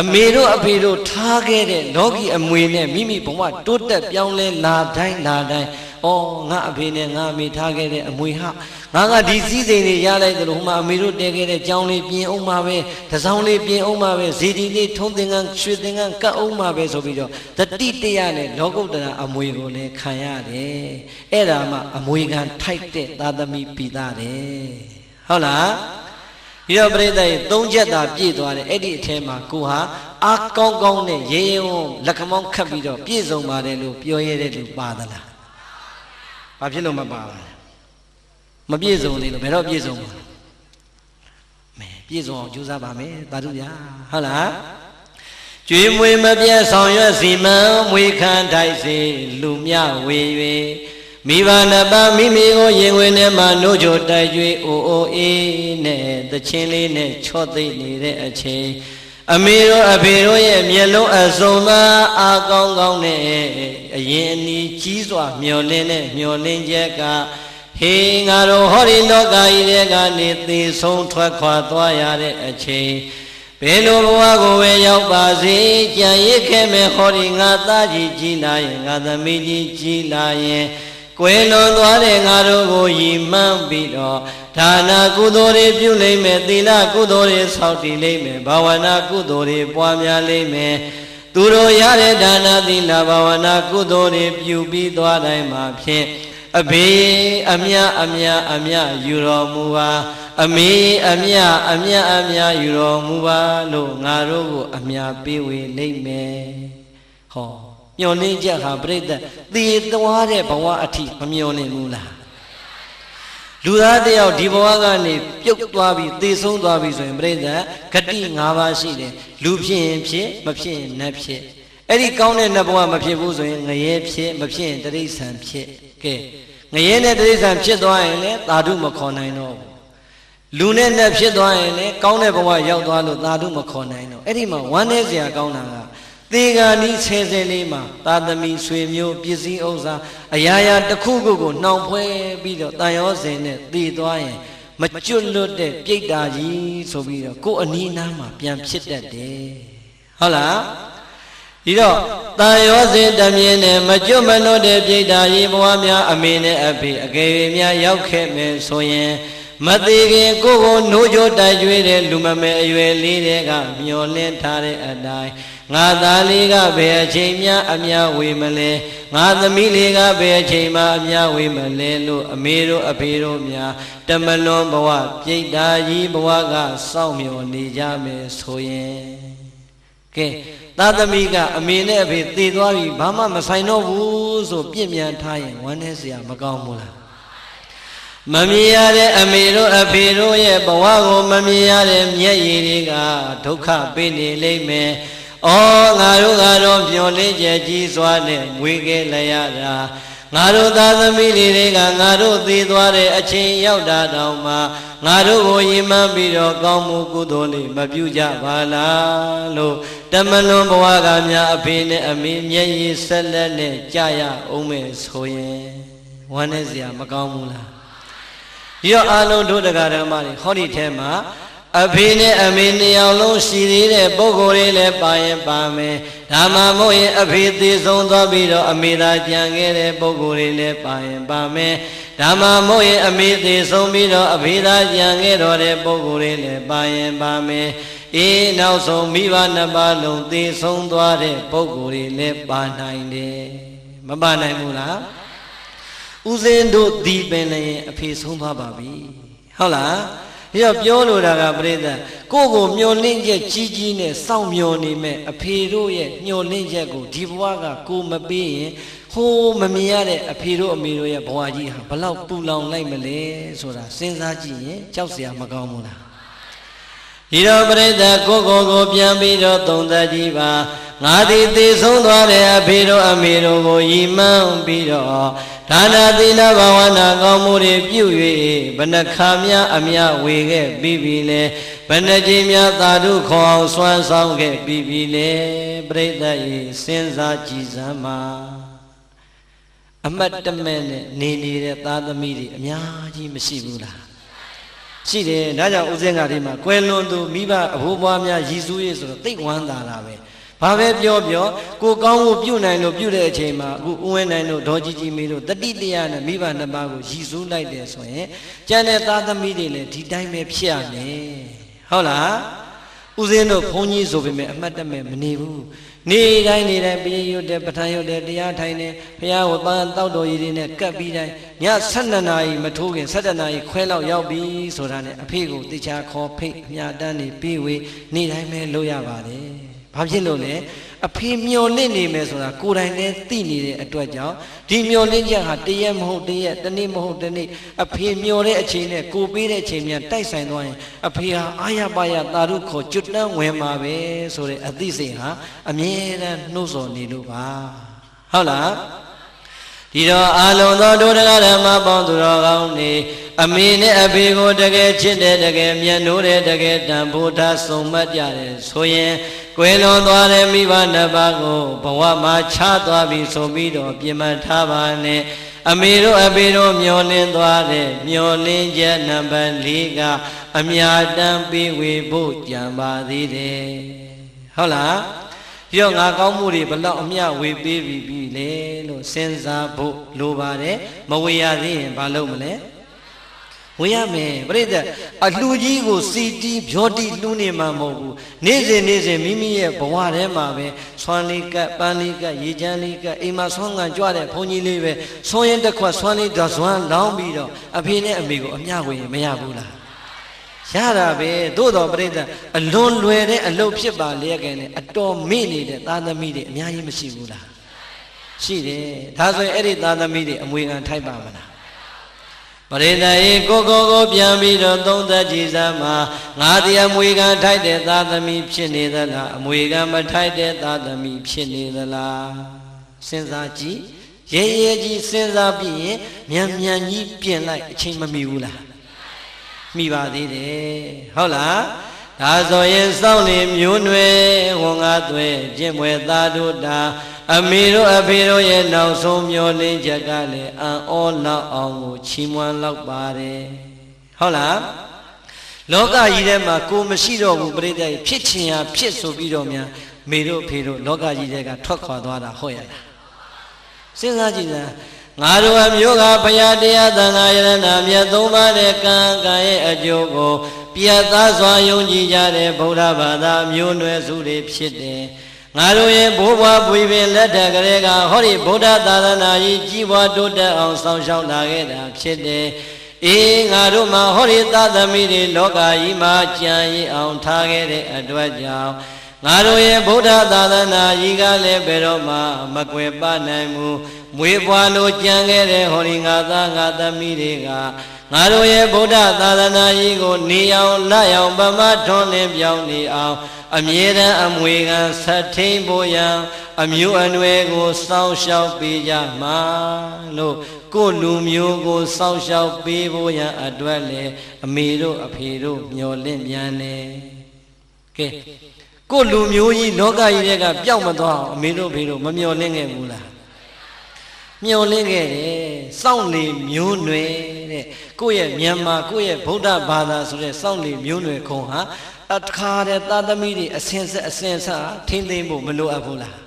အမေတို့အဖေတို့ထားခဲ့တဲ့လောကီအမွေနဲ့မိမိဘဝတိုးတက်ပြောင်းလဲလာတိုင်းဩငါအဖေနဲ့ငါအမေထားခဲ့တဲ့အမွေဟာငါဒီစည်းစိမ်တွေရလိုက်တယ်လို့ဟိုမှာအမေတို့တည်ခဲ့တဲ့ကြောင်းလေးပြင်အောင်မှာပဲတစောင်းလေးပြင်အောင်မှာပဲဇေဒီလေးထုံးသင်္ကန်းရွှေသင်္ကန်းကတ်အောင်မှာပဲဆိုပြီးတော့တတိတရားနဲ့လောကုတ္တရာအမွေကိုလည်းခံရတယ်အဲ့ဒါမှအမွေခံထိုက်တဲ့သာသမီပိသားတယ်ဟုတ်လားပြီးတော့ပြိဿရဲ့၃ချက်သာပြည့်သွားတယ်အဲ့ဒီအထဲမှာကိုဟာအားကောင်းကောင်းနဲ့ရေရင်ဝန်းလက်ခမောင်းခတ်ပြီးတော့ပြည့်စုံပါတယ်လို့ပြောရတဲ့လူပါသလားဘာဖြစ်လို့မပါလဲမပြည့်စုံသေးလို့ဘယ်တော့ပြည့်စုံမှာမဲပြည့်စုံအောင်ကြိုးစားပါမယ်သာဓုဗျာဟုတ်လားကျွေးမွေမပြတ်ဆောင်ရွက်စီမံမွေခံထိုက်စေလူမြဝေ၍မိဘနှစ်ပါးမိမိကိုရင်ဝင်ထဲမှာနှုတ်ချိုတိုက်ကြွေးအိုအိုအေးနဲ့သချင်းလေးနဲ့ချော့သိမ့်နေတဲ့အချိန်အမေတို့အဖေတို့ရဲ့မျက်လုံးအစုံမှာအားကောင်းကောင်းနဲ့အရင်အနီးကြီးစွာမျောလင်းတဲ့မျောလင်းချက်ကဟေးငါတို့ဟောဒီလောကကြီးထဲကနေသေဆုံးထွက်ခွာသွားရတဲ့အချိန်ဘယ်လိုဘဝကိုပဲရောက်ပါစေကြံရစ်ခဲ့မဲ့ဟောဒီငါသားကြီးကြီးလာရင်ငါသမီးကြီးကြီးလာရင်ကွယ်လွန်သွားတဲ့ငါတို့ကိုရည်မှန်းပြီးတော့ဒါနာကုသိုလ်တွေပြုလိမ့်မယ်သီလကုသိုလ်တွေဆောက်တည်လိမ့်မယ်ဘာဝနာကုသိုလ်တွေပွားများလိမ့်မယ်သူတို့ရတဲ့ဒါနာသီလဘာဝနာကုသိုလ်တွေပြုပြီးသွားတိုင်းမှာဖြင့်အဘေအမြယူတော်မူပါအမေအမြယူတော်မူပါလို့ငါတို့ကိုအမြပေးဝေလိမ့်မယ်ဟောမျောလင်းချက်ဟာပြိတ္တသေသွားတဲ့ဘဝအထိမမျောလင်းဘူးလားလူသားတယောက်ဒီဘဝကနေပြုတ်သွားပြီးသေဆုံးသွားပြီဆိုရင်ပြိတ္တဂတိ၅ပါးရှိတယ်လူဖြစ်ရင်ဖြစ်မဖြစ်ရင်နတ်ဖြစ်အဲ့ဒီကောင်းတဲ့နတ်ဘဝမဖြစ်ဘူးဆိုရင်ငရဲဖြစ်မဖြစ်ရင်တိရစ္ဆာန်ဖြစ်ကဲငရဲနဲ့တိရစ္ဆာန်ဖြစ်သွားရင်လည်းသာဓုမခေါ်နိုင်တော့ဘူးလူနဲ့နတ်ဖြစ်သွားရင်လည်းကောင်းတဲ့ဘဝရောက်သွားလို့သာဓုမခေါ်နိုင်တော့အဲ့ဒီမှာဝမ်းနည်းစရာကောင်းတာကသေဂာနီဆဲဆဲလေးမှာသာသမီဆွေမျိုးပစ္စည်းဥစ္စာအရာရာတစ်ခုခုကိုနှောင်ဖွဲပြီးတော့တန်ရောစင်နဲ့သေသွားရင်မကျွတ်လွတ်တဲ့ပြိတ္တာကြီးဆိုပြီးတော့ကိုယ်အနီးနားမှာပြန်ဖြစ်တတ်တယ်ဟုတ်လားဒီတော့တန်ရောစင်တမြင်နဲ့မကျွတ်မလွတ်တဲ့ပြိတ္တာကြီးဘဝများအမေနဲ့အဖေအကယ်၍များရောက်ခဲ့မယ်ဆိုရင်မသေးခင်ကိုနှိုးကြတိုက်ကြွေးတဲ့လူမမဲအရွယ်လေးတွေကမျောလင်းထားတဲ့အတိုင်းငါသားလေးကဘယ်အချိန်များအမြဝေမလဲငါသမီးလေးကဘယ်အချိန်မှအမြဝေမလဲလို့အမေတို့အဖေတို့များတမလွန်ဘဝပြိတ္တာကြီးဘဝကစောင့်မျှော်နေကြမယ်ဆိုရင်ကဲသားသမီးကအမေနဲ့အဖေသေသွားပြီဘာမှမဆိုင်တော့ဘူးဆိုပြစ်မြန်ထားရင်ဝမ်းနည်းစရာမကောင်းဘူးလားမမြင်ရတဲ့အမေတို့အဖေတို့ရဲ့ဘဝကိုမမြင်ရတဲ့မျက်ရည်တွေကဒုက္ခပေးနေလိမ့်မယ်။အော်ငါတို့ကတော့မျောလင်းချက်ကြီးစွာနဲ့မွေးခဲ့လိုက်ရတာငါတို့သားသမီးလေးတွေကငါတို့သေသွားတဲ့အချိန်ရောက်တာတောင်မှငါတို့ကိုရင်မှန်းပြီးတော့ကောင်းမှုကုသိုလ်လေးမပြုကြပါလားလို့တမလွန်ဘဝကများအဖေနဲ့အမေမျက်ရည်ဆက်လက်နဲ့ကြာရအောင်မယ်ဆိုရင်ဝမ်းနည်းစရာမကောင်းဘူးလားဒီတော့အာလုံးတို့တရားဓမ္မတွေဟောဒီထဲမှာအဖေနဲ့အမေနှစ်ယောက်လုံးရှိသေးတဲ့ပုဂ္ဂိုလ်တွေလည်းပါရင်ပါမယ်ဒါမှမဟုတ်ရင်အဖေသေဆုံးသွားပြီးတော့အမေသာကြံခဲ့တဲ့ပုဂ္ဂိုလ်တွေလည်းပါရင်ပါမယ်ဒါမှမဟုတ်ရင်အမေသေဆုံးပြီးတော့အဖေသာကြံခဲ့တော့တဲ့ပုဂ္ဂိုလ်တွေလည်းပါရင်ပါမယ်အေးနောက်ဆုံးမိဘနှစ်ပါးလုံးသေဆုံးသွားတဲ့ပုဂ္ဂိုလ်တွေလည်းပါနိုင်တယ်မပါနိုင်ဘူးလားဦးဇင်းတို့ဒီပင်လည်းအဖေဆုံးသွားပါပြီဟုတ်လားဒီတော့ပြောလိုတာကပြိဿကိုယ့်ကိုမျောလင့်ချက်ကြီးကြီးနဲ့စောင့်မျောနေမဲ့အဖေတို့ရဲ့မျောလင့်ချက်ကိုဒီဘဝကကိုမပေးရင်ဟိုးမမြင်ရတဲ့အဖေတို့အမေတို့ရဲ့ဘဝကြီးဟာဘလောက်ပူလောင်လိုက်မလဲဆိုတာစဉ်းစားကြည့်ရင်ကြောက်စရာမကောင်းဘူးလားဒီတော့ပြိဿကိုပြန်ပြီးတော့သုံးသပ်ကြည့်ပါငါသည်သေဆုံးသွားတဲ့အဖေတို့အမေတို့ကိုရည်မှန်းပြီးတော့ဒါနာသီလဘာဝနာကောင်းမှုတွေပြု၍ဘဏ္ဍခါများအမြဝေခဲ့ပြီးပြီလေဘဏ္ဍကြီးများသာဓုခေါ်အောင်စွမ်းဆောင်ခဲ့ပြီးပြီလေပြိဿရေစဉ်းစားကြည်စမ်းပါအမတ်တမဲ့နဲ့နေနေတဲ့သားသမီးတွေအများကြီးမရှိဘူးလား ရှိတယ်ဒါကြောင့်ဦးစင်းကဒီမှာကွယ်လွန်သူမိဘအဘိုးဘွားများရည်စူးရေးဆိုတော့သိဝမ်းသာတာပဲဘာပဲပြောပြောကိုကောင်းဖို့ပြုနိုင်လို့ပြုတဲ့အချိန်မှာအခုဦးဝင်းနိုင်တို့ဒေါ်ကြီးကြီးမီတို့တတိတရားနဲ့မိဘနှစ်ပါးကိုရည်စူးလိုက်တယ်ဆိုရင်ကျန်တဲ့သားသမီးတွေလည်းဒီတိုင်းပဲဖြစ်ရမယ်ဟုတ်လားဦးစင်းတို့ဘုန်းကြီးဆိုပေမဲ့အမှတ်တမဲ့မနေဘူးနေတိုင်းပြေးရွတ်တယ်ပဋ္ဌာန်းရွတ်တယ်တရားထိုင်တယ်ဘုရားဝပန်းတောက်တော်ရည်တွေနဲ့ကပ်ပြီးတိုင်းည12နာရီမထိုးခင်17နာရီခွဲလောက်ရောက်ပြီဆိုတာနဲ့အဖေကိုတေချာခေါ်ဖိတ်အမြတမ်းနေပြီးဝေးနေတိုင်းပဲလုပ်ရပါတယ်ဘာဖြစ်လို့လဲအဖေမျော်လင့်နေမယ်ဆိုတာကိုယ်တိုင်လည်းသိနေတဲ့အတွက်ကြောင့်ဒီမျော်လင့်ချက်ဟာတရက်မဟုတ်တရက်တနေ့မဟုတ်တနေ့အဖေမျော်တဲ့အချိန်နဲ့ကိုပေးတဲ့အချိန်များတိုက်ဆိုင်သွားရင်အဖေဟာအာရပါရသာဓုခေါ်ကျွတ်တန်းဝင်မှာပဲဆိုတဲ့အသိစိတ်ဟာအမြဲတမ်းနှိုးဆော်နေလို့ပါဟုတ်လားဒီတော့အာလုံးသောဒုဒကဓမ္မပေါင်းသူတော်ကောင်းနေအမေနဲ့အဖေကိုတကယ်ချစ်တယ်တကယ်မြတ်နိုးတယ်တကယ်တန်ဖိုးထားဆုံးမတ်ကြတယ်ဆိုရင်ကွယ်လွန်သွားတဲ့မိဘနှစ်ပါးကိုဘဝမှာချသွားပြီဆိုပြီးတော့ပြင်မှထားပါနဲ့အမေတို့အဖေတို့မျောလင်းသွားတဲ့မျောလင်းချက်နံပါတ်၄ကအမြတ်တမ်းပေးဝေဖို့ကြံပါသေးတယ်ဟုတ်လားပြောငါကောင်းမှုတွေဘလောက်အမျှဝေပေးပြီလေလို့စဉ်းစားဖို့လိုပါတယ်မဝေရသေးရင်ဘာလုပ်မလဲဝေရမယ်ပြိတ္တအလှကြီးကိုစီတီးဖြောတီးလှူးနေမှာမဟုတ်ဘူးနေ့စဉ်မိမိရဲ့ဘဝထဲမှာပဲဆွမ်းလေးကပ်ပန်းလေးကပ်ရေချမ်းလေးကပ်အိမ်မှာဆွမ်းငံကြွတဲ့ဘုန်းကြီးလေးပဲဆွမ်းရင်တစ်ခွက်ဆွမ်းလေးတစ်ဆွမ်းလောင်းပြီးတော့အဖေနဲ့အမေကိုအမျှဝေရင်မရဘူးလားရတာပဲသို့တော်ပြိတ္တအလွန်လွယ်တဲ့အလုပ်ဖြစ်ပါလျက်ကနေအတော်မေ့နေတဲ့သားသမီးတွေအများကြီးမရှိဘူးလားရှိတယ်ဒါဆိုရင်အဲ့ဒီသားသမီးတွေအမွေခံထိုက်ပါမလားပရိသတ်ရေကိုပြန်ပြီးတော့သုံးသပ်ကြည့်စမ်းမှာငါဒီအမွေခံထိုက်တဲ့သားသမီးဖြစ်နေသလားအမွေခံမထိုက်တဲ့သားသမီးဖြစ်နေသလားစဉ်းစားကြည့်ရဲကြီးစဉ်းစားပြီးရင်မြန်ကြီးပြင်လိုက်အချိန်မမီဘူးလားမိပါသေးတယ်ဟုတ်လားဒါဆိုရင်စောင့်နေမျိုးနွယ်ဝန်ကားသွဲပြင့်မွယ်သားတို့တာအမေတို့အဖေတို့ရဲ့နောက်ဆုံးမျောလင်းချက်ကလည်းအံ့ဩလောက်အောင်ကိုချီးမွမ်းလောက်ပါတယ်ဟုတ်လားလောကကြီးထဲမှာကိုမရှိတော့ဘူးပြိတ္တိဖြစ်ချင်ရဖြစ်ဆိုပြီးတော့များမေတို့ဖေတို့လောကကြီးထဲကထွက်ခွာသွားတာဟုတ်ရလားစဉ်းစားကြည့်စမ်းငါတို့အမျိုးကဘုရားတရားသံဃာယရဏမြတ်သုံးပါးတဲ့ကံရဲ့အကျိုးကိုပြတ်သားစွာယုံကြည်ကြတဲ့ဗုဒ္ဓဘာသာမျိုးနွယ်စုတွေဖြစ်တယ်ငါတို့ရဲ့ဘိုးဘွားပွေပင်လက်ထက်ကလေးကဟောဒီဗုဒ္ဓသာသနာကြီးကြီးပွားတိုးတက်အောင်ဆောင်ရှောက်လာခဲ့တာဖြစ်တယ်အေးငါတို့မှာဟောဒီသာသမီတွေလောကကြီးမှာကြံ့ရည်အောင်ထားခဲ့တဲ့အတွက်ကြောင့်ငါတို့ရဲ့ဗုဒ္ဓသာသနာကြီးကလည်းဘယ်တော့မှမကွယ်ပနိုင်ဘူးမွေးဖွားလို့ကြံခဲ့တဲ့ဟောဒီငါသားငါသမီးတွေကငါတို့ရဲ့ဗုဒ္ဓသာသနာကြီးကိုနေအောင်လက်အောင်ဗမာထွန်းလင်းပြောင်းနေအောင်အမြဲတမ်းအမွေခံဆက်ထိန်ဖို့ရန်အမျိုးအနွယ်ကိုစောင့်ရှောက်ပေးကြမှာလို့ကိုလူမျိုးကိုစောင့်ရှောက်ပေးဖို့ရန်အတွက်လေအမေတို့အဖေတို့မျှော်လင့်ပြန်နေကဲကိုလူမျိုးကြီးလောကကြီးတွေကပျောက်မသွားအောင်အမေတို့ဖေတို့မမျှော်လင့်ခဲ့ဘူးလားမျှော်လင့်ခဲ့တယ်စောင့်နေမျိုးနွယ်တဲ့ကိုယ့်ရဲ့မြန်မာကိုယ့်ရဲ့ဗုဒ္ဓဘာသာဆိုတဲ့စောင့်နေမျိုးနွယ်ခုံဟာအခါတဲ့သာသမီတွေအစင်ဆက်ထိမ့်သိမ့်ဖို့မလိုအပ်ဘူးလား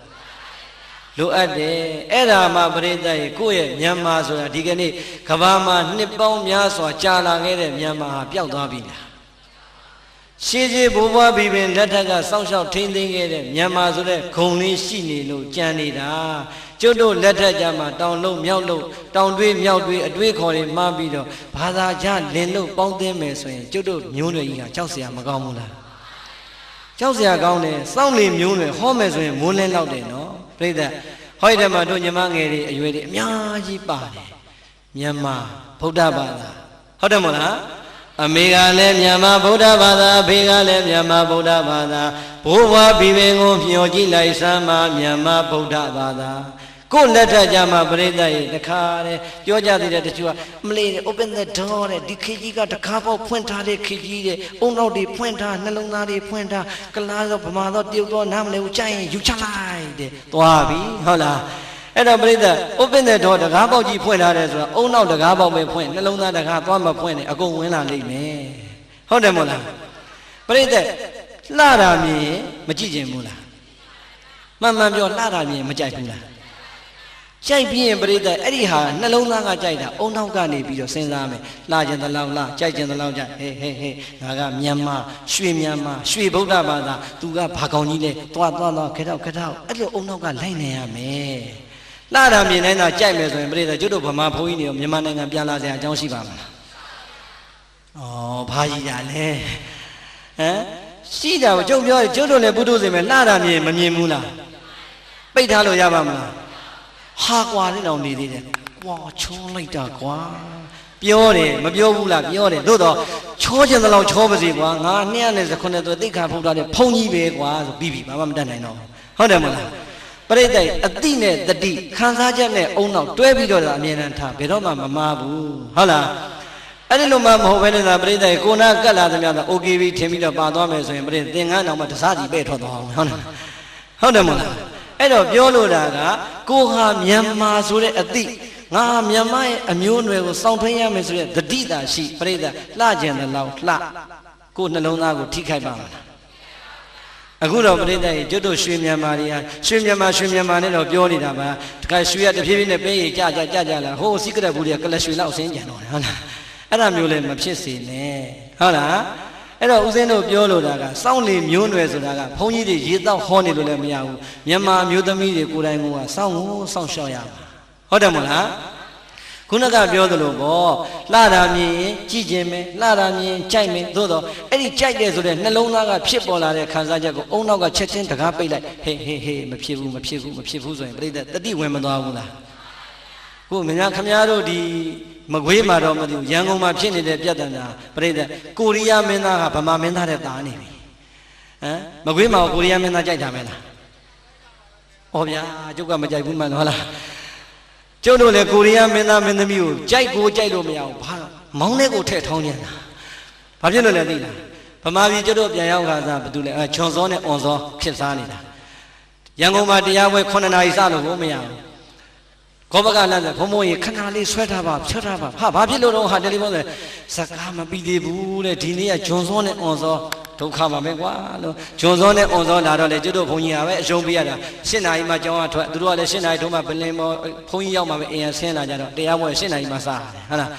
လိုအပ်တယ်အဲ့ဒါမှပရိသတ်ရေကိုယ့်ရဲ့မြန်မာဆိုတာဒီကနေ့ကဘာမှာနှစ်ပေါင်းများစွာကြာလာခဲ့တဲ့မြန်မာဟာပျောက်သွားပြီလားရှေးဘိုးဘွားဘီပင်လက်ထက်ကစောင့်ရှောက်ထိမ့်သိမ့်ခဲ့တဲ့မြန်မာဆိုတဲ့ဂုံလေးရှိနေလို့ကြံနေတာကျွတ်တို့လက်ထက်ကြမှာတောင်လုံးမြောက်လုံးတောင်တွေးမြောက်တွေးအတွေးခေါ်တွေမှားပြီးတော့ဘာသာကြလင်လို့ပေါင်းသိမယ်ဆိုရင်ကျွတ်တို့မျိုးနွယ်ကြီးကကြောက်เสียမကောင်းဘူးလားကြောက်เสียကောင်းတယ်စောင့်နေမျိုးနွယ်ဟောမယ်ဆိုရင်မိုးလင်းလောက်တယ်နော်ပြိဿဟောဒီထဲမှာတို့ညီမငယ်တွေအရွယ်တွေအများကြီးပါတယ်မြန်မာဗုဒ္ဓဘာသာဟုတ်တယ်မို့လားအမေကလည်းမြန်မာဗုဒ္ဓဘာသာအဖေကလည်းမြန်မာဗုဒ္ဓဘာသာဘိုးဘွားဘီပင်ကိုမျှော်ကြည့်လိုက်စမ်းမှာမြန်မာဗုဒ္ဓဘာသာကိုလက်ထက်ကြမှာပရိသတ်ရေတခါတဲ့ပြောကြသေးတယ်တချို့ကမလေး open the door တဲ့ဒီခေကြီးကတခါပေါက်ဖွင့်ထားတဲ့ခေကြီးတဲ့အုံနောက်တွေဖွင့်ထားနှလုံးသားတွေဖွင့်ထားကလားတော့ဗမာတော့တရုတ်တော့နားမလဲဘူးကြိုက်ရင်ယူချလိုက်တဲ့သွားပြီဟုတ်လားအဲ့တော့ပြိဿ open the door တကားပေါက်ကြီးဖွင့်ထားတယ်ဆိုတာအုံနောက်တကားပေါက်ပဲဖွင့်နှလုံးသားတကားသွားမဖွင့်နဲ့အကုန်ဝင်လာလိမ့်မယ် ဟုတ်တယ်မို့လားပရိသတ်လှတာမြင်မကြည့်ခြင်းဘူးလားမှန်မှန်ပြောလှတာမြင်မကြိုက်ဘူးလားကြိုက်ပြီးရင်ပရိသတ်အဲ့ဒီဟာနှလုံးသားကကြိုက်တာအုံနောက်ကနေပြီးတော့စဉ်းစားမယ်လှခြင်းတလောက်လှကြိုက်ခြင်းတလောက်ကြိုက်ဟေးငါကမြန်မာရွှေမြန်မာရွှေဗုဒ္ဓဘာသာသူကဘာကောင်းကြီးလဲသွားခက်တော့အဲ့လိုအုံနောက်ကလိုက်နေရမယ်လှတာမြင်နေတာကြိုက်မယ်ဆိုရင်ပရိသတ်ကျွတ်တို့ဗမာဘုန်းကြီးတွေမြန်မာနိုင်ငံပြန်လာစရာအကြောင်းရှိပါမလားဘာကြီးတာလဲဟမ်ရှိတာကိုကျုပ်ပြောကျွတ်တို့လည်းပုထုဇဉ်ပဲလှတာမြင်မမြင်ဘူးလားပိတ်ထားလို့ရပါမလားဟာကွာလေးတောင်နေသေးတယ်ကွာချောလိုက်တာကွာပြောတယ်မပြောဘူးလားပြောတယ်သို့တော့ချောခြင်းတလောက်ချောပါစေကွာငါ229သွဲသိက္ခာဖုတ်တာတဲ့ဖုန်ကြီးပဲကွာဆိုပြီးဘာမှမတတ်နိုင်တော့ဟုတ်တယ်မလားပရိသတ်အတိနဲ့တတိခံစားချက်နဲ့အုံနောက်တွဲပြီးတော့အမြဲတမ်းထားဘယ်တော့မှမမားဘူးဟုတ်လားအဲ့ဒီလိုမှမဟုတ်ဘဲနဲ့သာပရိသတ်ကိုနာကတ်လာသမျှတော့ okay ပြီထင်ပြီးတော့ပါသွားမယ်ဆိုရင်ပရိသတ်သင်္ကန်းတော်မှာတစားစီပဲ့ထွက်သွားအောင်ဟုတ်တယ်မလားအဲ့တော့ပြောလို့တာကကိုဟာမြန်မာဆိုတဲ့အသည့်ငါမြန်မာရဲ့အမျိုးအနွယ်ကိုစောင့်ထွင်းရမယ်ဆိုတဲ့တတိတာရှိပရိသတ်လှကျင်တဲ့လောက်လှကိုနှလုံးသားကိုထိခိုက်ပါမလားအခုတော့ပရိသတ်ကြီးကျွတ်တို့ရွှေမြန်မာတွေကရွှေမြန်မာနဲ့တော့ပြောနေတာပါတခါရွှေရတဖြည်းဖြည်းနဲ့ပေးရကြလာဟိုးစိကရက်ဘူးတွေကလရွှေလောက်ဆင်းကြံတော့တယ်ဟုတ်လားအဲ့ဒါမျိုးလည်းမဖြစ်စေနဲ့ဟုတ်လားအဲ့တော့ဦးဇင်းတို့ပြောလို့တာကစောင့်လေမျိုးနွယ်ဆိုတာကဘုန်းကြီးတွေရေတောက်ဟောနေလို့လည်းမရဘူးမြန်မာမျိုးသမီးတွေကိုယ်တိုင်ကစောင့်ရှောက်ရမှာဟုတ်တယ်မလားခုနကပြောသလိုပေါ့လှတာမြင်ကြည့်ခြင်းပဲလှတာမြင်ကြိုက်မယ်သို့တော့အဲ့ဒီကြိုက်တယ်ဆိုတဲ့နှလုံးသားကဖြစ်ပေါ်လာတဲ့ခံစားချက်ကိုအုံနောက်ကချက်ချင်းတကားပိတ်လိုက်ဟေးမဖြစ်ဘူးဆိုရင်ပြိတ္တတတိဝင်မသွားဘူးလားခုမညာခမများတို့ဒီမကွေးမှာတော့မသိဘူးရန်ကုန်မှာဖြစ်နေတဲ့ပြဿနာပြိတ္တကိုရီးယားမင်းသားကဗမာမင်းသားတဲ့တာနေပြီမကွေးမှာကိုရီးယားမင်းသားကြိုက်တာမလားဩဗျာကျုပ်ကမကြိုက်ဘူးမှန်ဟုတ်လားကျုပ်တို့လည်းကိုရီးယားမင်းသားမင်းသမီးကိုကြိုက်လို့မရဘူးဘာမောင်းတဲ့ကိုထည့်ထောင်းနေတာဘာဖြစ်လို့လဲသိလားဗမာပြည်ကျုပ်တို့ပြန်ရောက်ခါစားဘာတူလဲချွန်စောနဲ့အွန်စောဖြစ်စားနေတာရန်ကုန်မှာတရားပွဲ9နာရီစလို့ဘုမရဘူးခေါ်ဘကလမ်းဆိုဘုံဘုံရေခဏလေးဆွဲထားပါဖြတ်ထားပါဟာဘာဖြစ်လို့တော့ဟာတယ်လီဖုန်းဆိုစကားမပြီးသေးဘူးတဲ့ဒီနေ့ကဂျွန်စောနဲ့အွန်စောဒုက္ခပါပဲကွာလို့ဂျွန်စောနဲ့အွန်စောလာတော့လေကျွတ်တို့ဘုန်းကြီးကပဲအရှုံးပေးရတာ7နာရီမှကျောင်းကထွက်သူတို့ကလည်း7နာရီထုံးမှပလင်ပေါ်ဘုန်းကြီးရောက်မှပဲအင်ရဆင်းလာကြတော့တရားပွဲ7နာရီမှစတယ်ဟုတ်လာ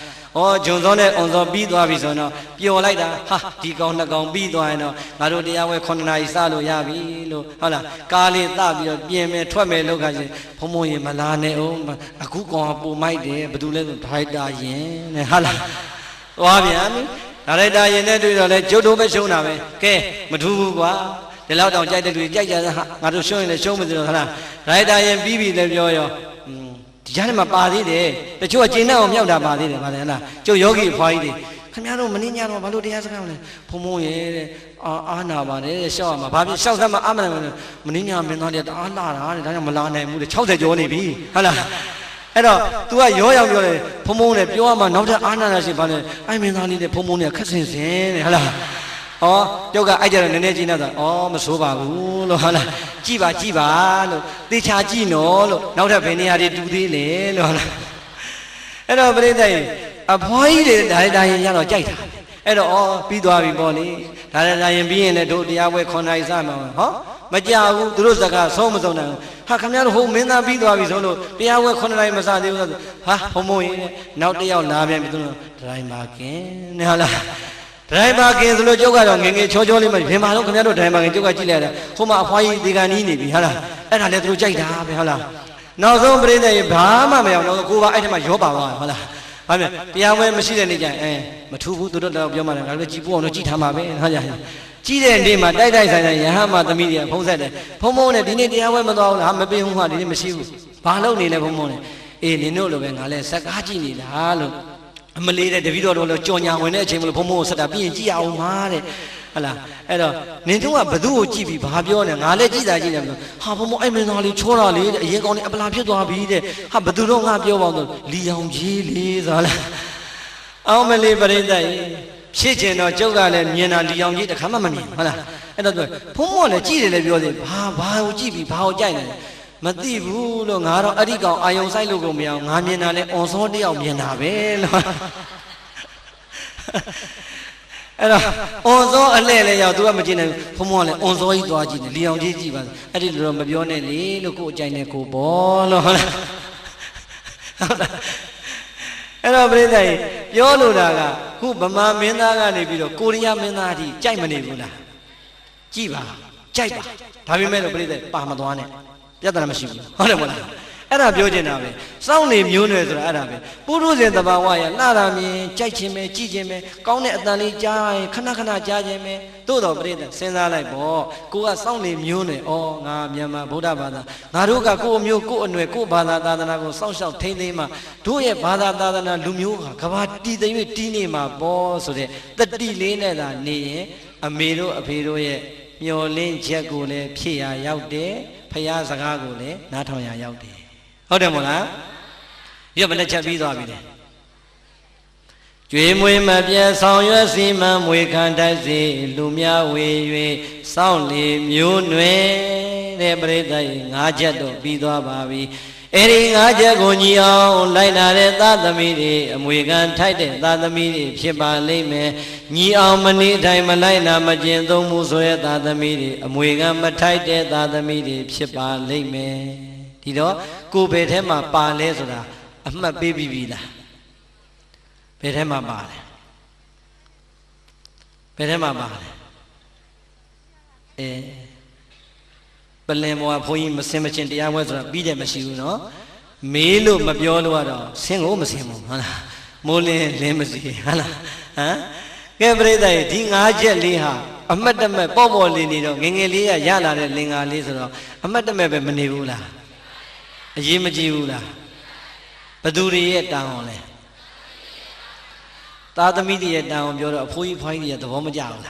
းဂျွန်စောနဲ့အွန်စောပြီးသွားပြီဆိုတော့ပျော်လိုက်တာဟာဒီကောင်2ကောင်ပြီးသွားရင်တော့ငါတို့တရားပွဲ9နာရီစလို့ရပြီလို့ဟုတ်လားကားလေးသပြီးတော့ပြင်မယ်ထွက်မယ်လောက်ခါချင်းဘုံဘုံရေမလာနဲ့အောင်အခုကောင်ကပုံမိုက်တယ်ဘယ်သူလဲဆိုဒရိုက်တာရင်တဲ့ဟုတ်လားသွားပြန်ပြီဒါရိုက်တာရင်နဲ့တွေ့တော့လဲကျုပ်တို့ပဲရှုံးတာပဲကဲမထူးဘူးကွာဒီလောက်တောင်ကြိုက်တဲ့လူကြိုက်ကြတာဟာငါတို့ရှုံးရင်လည်းရှုံးမစလို့ဟုတ်လားဒရိုက်တာရင်ပြီးပြီလည်းပြောရောဒီကြားထဲမှာပါသေးတယ်တချို့ကကျင်းတဲ့အောင်မြောက်တာပါသေးတယ်ဗါတယ်ဟလားကျုပ်ယောဂီဖွားကြီးတွေခင်ဗျားတို့မင်းညတော့ဘာလို့တရားစကားမလဲဖုံဖုံရဲ့တဲ့အာနာပါတယ်ရှောက်ရမှာဘာဖြစ်ရှောက်သမ်းမှာအာမနိုင်မင်းညမင်းသားတွေတအားလာတာတဲ့ဒါကြောင့်မလာနိုင်ဘူးတဲ့60ကျော်နေပြီဟုတ်လားအဲ့တော့ तू ကရောရောက်ပြောတယ်ဖုံဖုံနဲ့ပြောရမှာနောက်ထပ်အာနာနာရှိပါလေအိုင်မင်းသားလေးနဲ့ဖုံဖုံနဲ့ခက်ဆင်တဲ့ဟုတ်လားကျောက်ကအဲ့ကြတော့နည်းနည်းကြည့်နေတော့မဆိုးပါဘူးလို့ဟုတ်လားကြည့်ပါလို့သေချာကြည့်နော်လို့နောက်ထပ်ဘယ်နေရာတွေတူသေးလဲလို့ဟုတ်လားအဲ့တော့ပြိတ္တရင်အဖွားကြီးတွေဒါရင်ရတော့ကြိုက်တာအဲ့တော့ပြီးသွားပြီပေါ့လေဒါရင်ပြီးရင်လည်းတို့တရားပွဲ9နာရီစမှာမကြဘူးသူတို့စကားဆုံးမဆုံးနိုင်ဘူးဟာခင်ဗျားတို့ဟိုမင်းသားပြီးသွားပြီဆိုလို့တရားပွဲ9နာရီမစသေးဘူးဆိုဟာဘုံဘုံရင်နောက်တစ်ယောက်လာပြန်ပြီသူတို့ဒရိုင်မာကင်နဲ့ဟုတ်လားဒရိုင်ဘာကင်ဆိုလို့ကျုပ်ကတော့ငငယ်ချောလေးမှဘယ်မှာတော့ခင်ဗျားတို့ဒရိုင်ဘာကင်ကျုပ်ကကြည့်လိုက်တာဟိုမှာအဖွားကြီးဒီကန်ကြီးနေပြီဟုတ်လားအဲ့ဒါလည်းသူတို့ကြိုက်တာပဲဟုတ်လားနောက်ဆုံးပြိတ္တရေဘာမှမရအောင်တော့ကိုကအဲ့ထက်မှရောပါသွားဟုတ်လားဘာမြဲတရားဝဲမရှိတဲ့နေ့ကျရင်မထူးဘူးသူတို့တော့ပြောမှလည်းငါတို့ကြည်ပို့အောင်တော့ကြည်ထားမှာပဲဟုတ်ကြကြီးတဲ့နေ့မှာတိုက်ဆိုင်ရဟန်းမသမီးတွေကဖုံးဆက်တယ်ဖုံးနဲ့ဒီနေ့တရားဝဲမသွားဘူးလားမပင်ဘူးဟာဒီနေ့မရှိဘူးဘာလို့နေလဲဖုံးနဲ့အေးနင်တို့လိုပဲငါလည်းစကားကြည့်နေတာလို့အမလေးတဲ့တပည့်တော်တို့လည်းကြော်ညာဝင်တဲ့အချိန်မလို့ဖုံးဆက်တာပြီးရင်ကြည့်အောင်ပါတဲ့ဟုတ်လားအဲ့တော့နင်တို့ကဘသူ့ကိုကြည့်ပြီးဘာပြောနေငါလည်းကြည့်တာကြည့်တယ်မလို့ဟာဖုံးအဲ့မင်းသားလေးချောတာလေးတဲ့အရင်ကောင်းနေအပလာဖြစ်သွားပြီတဲ့ဟာဘသူတော့ငါပြောပါတော့လီအောင်ကြီးလေးဆိုလားအောင်မလေးပရိသတ်ဖြစ်ကျင်တော့ကျုပ်ကလည်းမြင်တာလီအောင်ကြီးတခါမှမမြင်ဟုတ်လားအဲ့တော့ဖုံးလည်းကြည့်တယ်လည်းပြောသေးဘာကိုကြည့်ပြီးဘာကိုကြိုက်နေမသိဘူးလို့ငါတော့အဲ့ဒီကောင်အာယုံဆိုင်လို့ကိုမရအောင်ငါမြင်တာလဲအွန်စောတယောက်မြင်တာပဲလို့ on so a lay out to a machine from one on so it was in Leon G. I did Romabione, look at Janeco ball. Hello, brother. Yolo Daga, who Bama Menaga, Korea Menadi, Jaimani Guna. Jiva, Jaiba, Tavimedo brother, Pamaduane, Yadra machine. Era Biojanabe, soundly munes or Arabe, Purus in the Bawaya, Narami, Jachime, Chijime, Kone Dani Jai, Kanakana Jajeme, Todo brother, Sena like Bo, Kua soundly mune, oh, Namiama, Budabada, Naruka, Ko Muko, and Weko Bada Dadanago, Social Tainima, Tuye Bada Dadana, Lumuka, Kavati, the Tinima, Bo, so the Dilena, Ne, Amiro, Apiroye, Yolin, Jacole, Pia Yaude, Paya Zagagole, Natoya Yaude. Hold on, you have a lecture be the Dream with my dear sound, you see, ma'am, we can't see Lumia, we soundly mune, everything, Ajato, Bido Babi, Eddie Ajagonio, Lina, that the meeting, and we can tighten that the meeting, Shiba Lame, Ni Almani, Timalina, Magento Musoya, that the meeting, and we can tighten that the meeting, Shiba Lame. You know, go Betema Palesra, I'm a baby villa. Betema Bale. Betema Bale. Belemo, Poim, Semachin, the hours of Bida Machino, Melo, Mabiolo, sing home Simo, Mole, Lemasi, Hana, every day, Ding Aja Liha, a madam Bobo Linido, Gingelia, Yala, Linga Lizaro, a madam Manivula. Jimajiula Paduri down. Tata media down, you're a poi pony at the Homajala.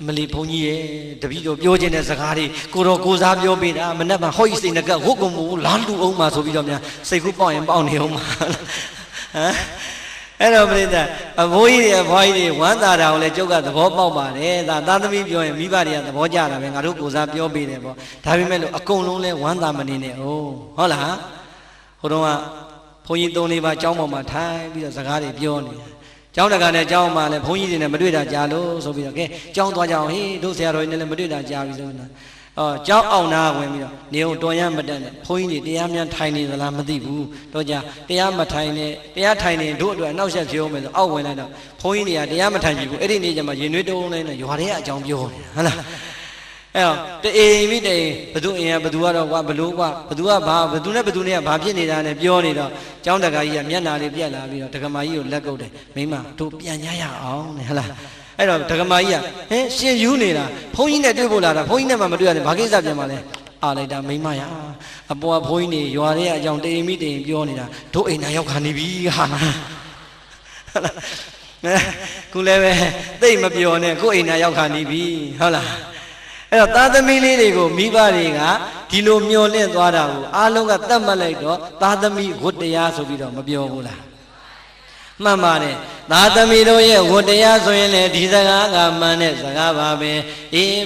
Maliponi, the video Biogen as a Hari, Kuro goes up your bed, I'm never hoisting the girl, Hokumu, Landu Oma, so we don't say good point on him. Hello, brother. Avoid one that I'll let you got the Boba, that video and Mibari at the Bojara, and Aru goes up your bed. Tavimelo, a cone only one damn. Oh, hola. Hodoma, Poy don't leave a jump my time, because I got it beyond. Jonagan, Jama, and Poy in a Madrid, Jalo, so we okay. John Dwajao, he, those are in the Madrid, Jarizona. Oh, Jow out now when you Neo Doyan Madan, pointed the Amian tiny the Lamadibu, Doja, the Amma tiny, they are tiny, do it, no such human, oh, when I know. Pointy at the Amatan, any need them, you know, and you are here, John Bio. The every day, Baduia, Badua, Baluba, Badua, Baduna, Badunia, Babini, and Bionida, John the Gaya, Miana, Biana, Takamayu, Lego, Mima, to Pianya on Hella. I don't Takamaya, eh? She you need a point at Dubula, point of Mamadu and Pakistan Jamale. Aleda Mimaya, a boy pointy, you are there, young day meeting, Bionida, to a Nayokanibi. Kuleve, they may be on a go in Nayokanibi. Hola. Tata Miligo, Mibariga, Tilo Mione, Dwada, Alonga Tamaledo, Tata Mi, good day as of Mabiola. Mamare, Natamiro, Wodea, Soyene, Dizaga, Manes, Agababe,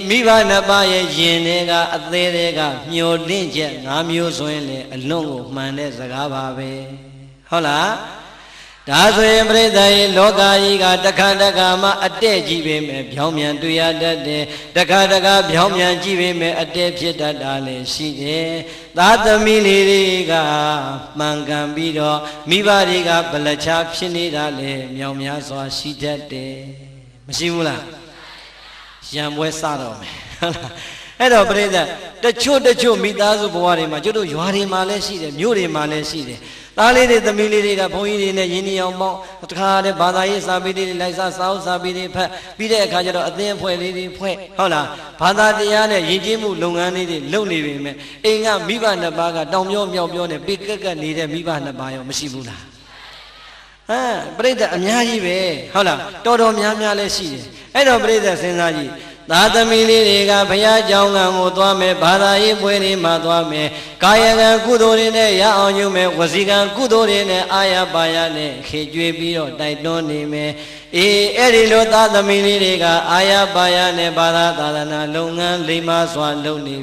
Mivana Baye, Genega, Atherega, Mio Linja, Namio Soyene, Longo, Manes, Agababe. Hola, Dazo Breda, Loga, Dakadagama, a dead Jibim, Biomian, Duya, Dakadaga, Biomian, Jibim, a dead Jetta Dale, she. Tata Miliga, Mangambido, Mibariga, Balacha, Pinida, Miamia, so she dead day. Mashimula Yam West Sado. Hello, brother. The Chu, Midazu Boari, Majudo, Yuari Malesi, Muri Malesi. Tali the Miliga, Poini, Yiniamo, Takade, Badai, Sabidi, Liza, South Sabidi, Pide Kajaro, Athen, Pue, Hola, Padadiana, Yijimu, Lungani, Lonely women, Inga, Miva Nabaga, Domyo, Mione, Big needed Miva Nabayo, Mashibula. Ah, brother, Amyaji, Hola, Todo Miamia Lesi. Hello, brother, Senaji. Tata Miliga, Paya Jonga, Mutwame, Badai, Pueni, Matwame, Kaya, Kudorine, Yaonume, Wasiga, Kudorine, Aya Bayane, Kijibio, Daidonime, Erilo Tata Miliga, Aya Bayane, Badana, Lunga, Lima, Swan, Luni,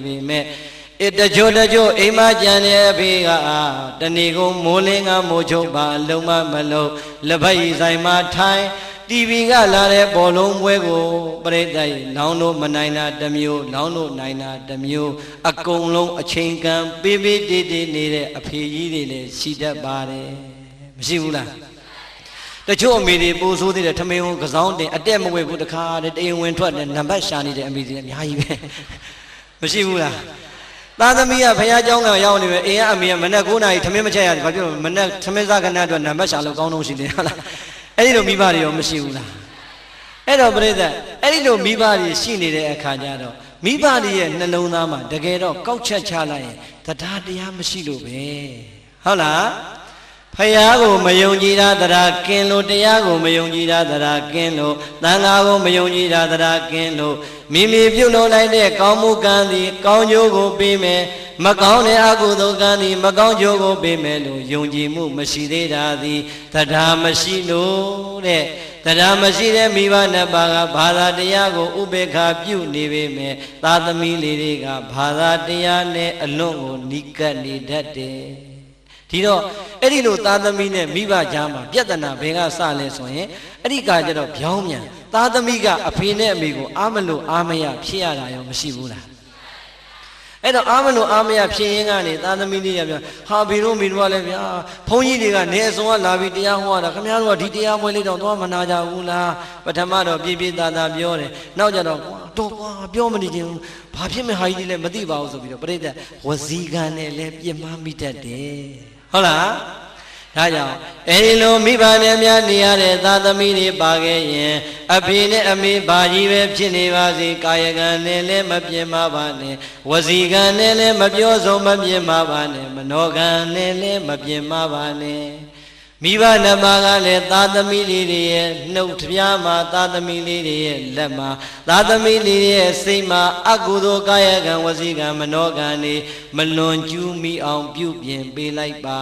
it the Jodajo, Imajane, Biga, the Nigo, Molinga, Mojoba, Luma, Malo, Labai, Zaima, Tai. TV ကလာတဲ့ဘောလုံးပွဲကိုပြိတ္တရေလောင်းတို့မနိုင်တာတစ်မျိုးလောင်းတို့နိုင်တာတစ်မျိုးအကုန်လုံးအချိန်ကံပေးပေးတေးတေးနေတဲ့အဖေကြီးတွေလည်းရှိတတ်ပါတယ်မရှိဘူးလားတချို့အမေတွေပို့ဆိုးသေးတယ်ထမင်းကိုကစောင်းတင်အတက်မဝဲဘူးတခါတည်းတရင်ဝင်ထွက်တယ်နံပါတ်ရှာနေတဲ့အမေတွေအများကြီးပဲမရှိဘူးလားသားသမီးကဖခင်เจ้าကရောက်နေပဲအိမ်ကအမေကမနဲ့9နာရီထမင်းမချက်ရတယ်ဘာဖြစ်လို့မနဲ့ထမင်းစားကဏ္ဍအတွက်နံပါတ်ရှာလို့ကောင်းတော့ရှိတယ်ဟုတ်လားအဲ့ဒီလိုမိဘတွေရောမရှိဘူးလားအဲ့တော့ပြိဿအဲ့ဒီလိုမိဘတွေရှိနေတဲ့အခါကျတော့မိဘတွေရဲ့နှလုံးသားမှာတကယ်တော့ကောက်ချက်ချလိုက်ရင်တရားတရားမရှိလို့ပဲဟုတ်လားဖယားကိုမယုံကြည်တာတရားကင်းလို့တရားကိုမယုံကြည်တာတရားကင်းလို့သံဃာကိုမယုံကြည်တာတရားကင်းလို့မိမိပြုလုပ်လိုက်တဲ့ကောင်းမှုကံသည်ကောင်းကျိုးကိုပေးမယ်မကောင်းတဲ့အကုသိုလ်ကံသည်မကောင်းကျိုးကိုပေးမယ်လို့ယုံကြည်မှုမရှိသေးတာသည်တရားမရှိလို့တဲ့တရားမရှိတဲ့မိဘနှစ်ပါးကဘာသာတရားကိုဥပေက္ခပြုနေပေမဲ့သာသမီလေးတွေကဘာသာတရားနဲ့အလွန်ကိုနီးကပ်နေတတ်တယ်ဒီတော့အဲ့ဒီလိုသားသမီးနဲ့မိဘကြားမှာပြဿနာဘယ်ကစလဲဆိုရင်အဲ့ဒီကကြတော့ပြောင်းမြန်သားသမီးကအဖေနဲ့အမေကိုအားမလို့အားမရဖြစ်ရတာရောမရှိဘူးလားအဲ့တော့အားမလို့အားမရဖြစ်ရင်းကနေသားသမီးလေးရပြန်ဟာဘီတို့မိတို့ကလည်းဗျာဘုန်းကြီးတွေကနေအစုံကလာပြီးတရားဟောတာခင်ဗျားတို့ကဒီတရားပွဲလေးတော့သွားမနာကြဘူးလားပထမတော့ပြည့်ပြည့်သားသားပြောတယ်နောက်ကြတော့တော့ကွာပြောမနေချင်ဘူးဘာဖြစ်မဲ့ဟာကြီးလည်းမသိပါဘူးဆိုပြီးတော့ပြိဿဝစီကံနဲ့လည်းပြစ်မှားမိတတ်တယ်ဟုတ်လားဒါကြောင့်အဲဒီလိုမိဘနဲ့များနေရတဲ့သားသမီးတွေပါခဲ့ရင်အဖေနဲ့အမေဘာကြီးပဲဖြစ်နေပါစေကာယကံနဲ့လည်းမပြင်းမပါနဲ့ဝစီကံနဲ့လည်းမပြောဆုံးမပြင်းမပါနဲ့မနောကံနဲ့လည်းမပြင်းမပါနဲ့မိဘနှစ်ပါးကလည်းသားသမီးလေးတွေရဲ့နှုတ်ပြားမှာသားသမီးလေးတွေရဲ့လက်မှာသားသမီးလေးတွေရဲ့စိတ်မှာအကုသိုလ်ကာယကံဝစီကံမနောကံတွေမလွန်ကျူးမိအောင်ပြုပြင်ပေးလိုက်ပါ